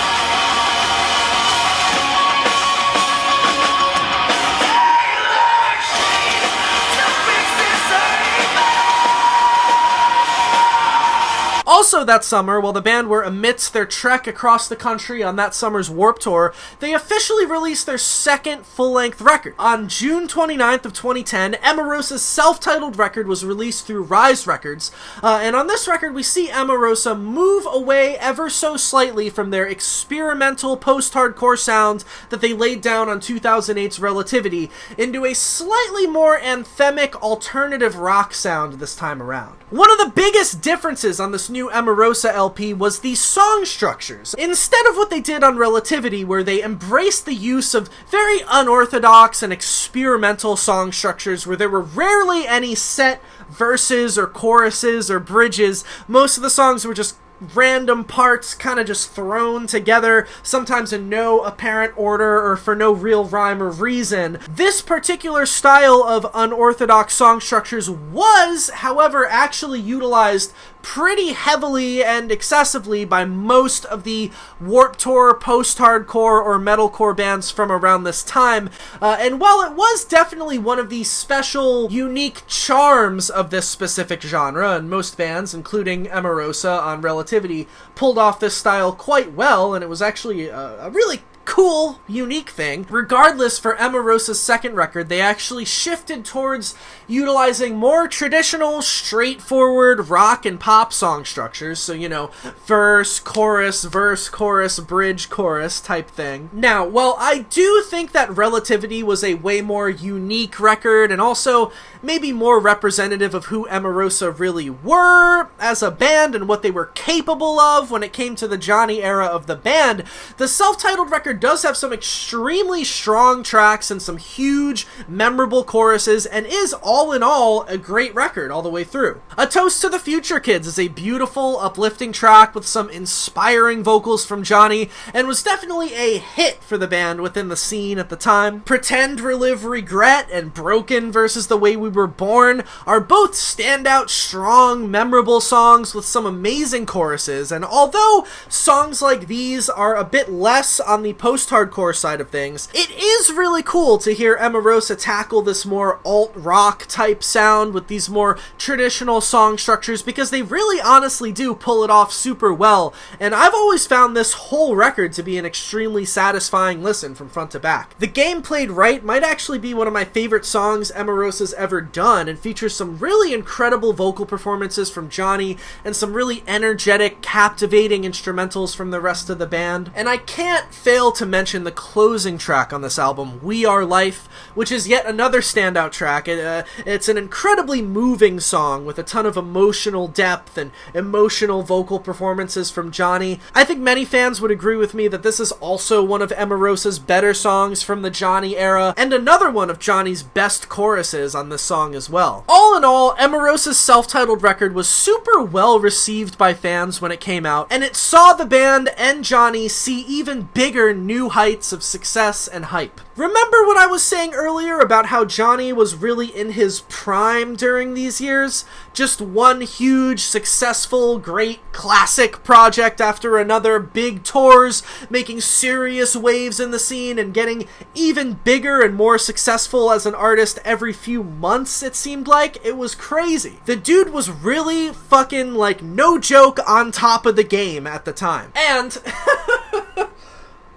Also that summer, while the band were amidst their trek across the country on that summer's Warped Tour, they officially released their second full-length record. On June 29th of 2010, Emarosa's self-titled record was released through Rise Records, and on this record we see Emarosa move away ever so slightly from their experimental post-hardcore sound that they laid down on 2008's Relativity into a slightly more anthemic alternative rock sound this time around. One of the biggest differences on this new Emarosa LP was the song structures. Instead of what they did on Relativity, where they embraced the use of very unorthodox and experimental song structures where there were rarely any set verses or choruses or bridges, most of the songs were just random parts kind of just thrown together, sometimes in no apparent order or for no real rhyme or reason. This particular style of unorthodox song structures was, however, actually utilized pretty heavily and excessively by most of the Warped Tour, post-hardcore, or metalcore bands from around this time. And while it was definitely one of the special, unique charms of this specific genre, and most bands, including Emarosa on Relativity, pulled off this style quite well, and it was actually a really cool, unique thing. Regardless, for Emarosa's second record, they actually shifted towards utilizing more traditional, straightforward rock and pop song structures. So, you know, verse, chorus, bridge, chorus type thing. Now, while I do think that Relativity was a way more unique record and also maybe more representative of who Emarosa really were as a band and what they were capable of when it came to the Jonny era of the band, the self-titled record does have some extremely strong tracks and some huge, memorable choruses, and is, all in all, a great record all the way through. A Toast to the Future Kids is a beautiful, uplifting track with some inspiring vocals from Jonny, and was definitely a hit for the band within the scene at the time. Pretend, Relive, Regret, and Broken versus The Way We Were Born are both standout, strong, memorable songs with some amazing choruses, and although songs like these are a bit less on the post-hardcore side of things, it is really cool to hear Emarosa tackle this more alt-rock type sound with these more traditional song structures, because they really honestly do pull it off super well, and I've always found this whole record to be an extremely satisfying listen from front to back. The Game Played Right might actually be one of my favorite songs Emarosa's ever done, and features some really incredible vocal performances from Jonny, and some really energetic, captivating instrumentals from the rest of the band. And I can't fail to mention the closing track on this album, We Are Life, which is yet another standout track. It's an incredibly moving song with a ton of emotional depth and emotional vocal performances from Jonny. I think many fans would agree with me that this is also one of Emarosa's better songs from the Jonny era, and another one of Jonny's best choruses on this song as well. All in all, Emarosa's self-titled record was super well received by fans when it came out, and it saw the band and Jonny see even bigger new heights of success and hype. Remember what I was saying earlier about how Jonny was really in his prime during these years? Just one huge, successful, great, classic project after another, big tours, making serious waves in the scene, and getting even bigger and more successful as an artist every few months, it seemed like. It was crazy. The dude was really fucking, like, no joke, on top of the game at the time. And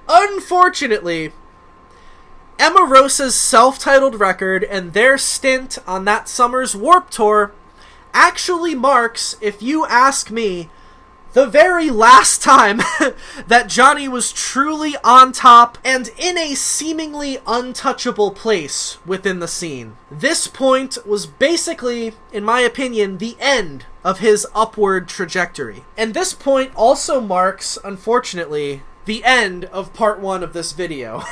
unfortunately, Emarosa's self-titled record and their stint on that summer's Warped Tour actually marks, if you ask me, the very last time that Jonny was truly on top and in a seemingly untouchable place within the scene. This point was basically, in my opinion, the end of his upward trajectory. And this point also marks, unfortunately, the end of part 1 of this video.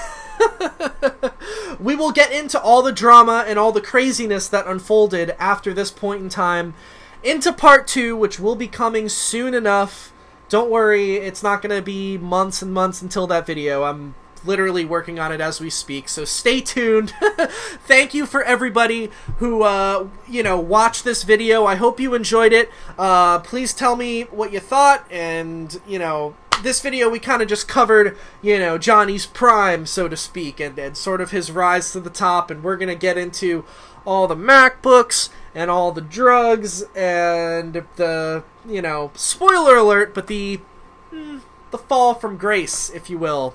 We will get into all the drama and all the craziness that unfolded after this point in time into part 2, which will be coming soon enough. Don't worry, it's not going to be months and months until that video. I'm literally working on it as we speak, so stay tuned. Thank you for everybody who, watched this video. I hope you enjoyed it. Please tell me what you thought, and, this video we kind of just covered, Jonny's prime, so to speak, and sort of his rise to the top, and we're going to get into all the MacBooks and all the drugs and the, spoiler alert, but the fall from grace, if you will,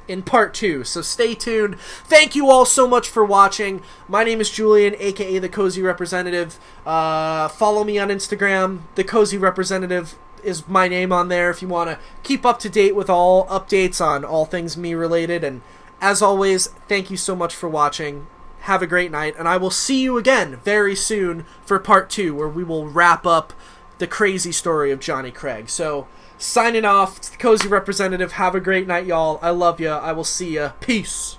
in part 2. So stay tuned. Thank you all so much for watching. My name is Julian, aka The Cozy Representative. Follow me on Instagram. The Cozy Representative is my name on there if you want to keep up to date with all updates on all things me related. And as always, thank you so much for watching. Have a great night, and I will see you again very soon for part 2, where we will wrap up the crazy story of Jonny Craig. So, signing off, Cozy Representative, have a great night, y'all. I love ya. I will see ya. Peace.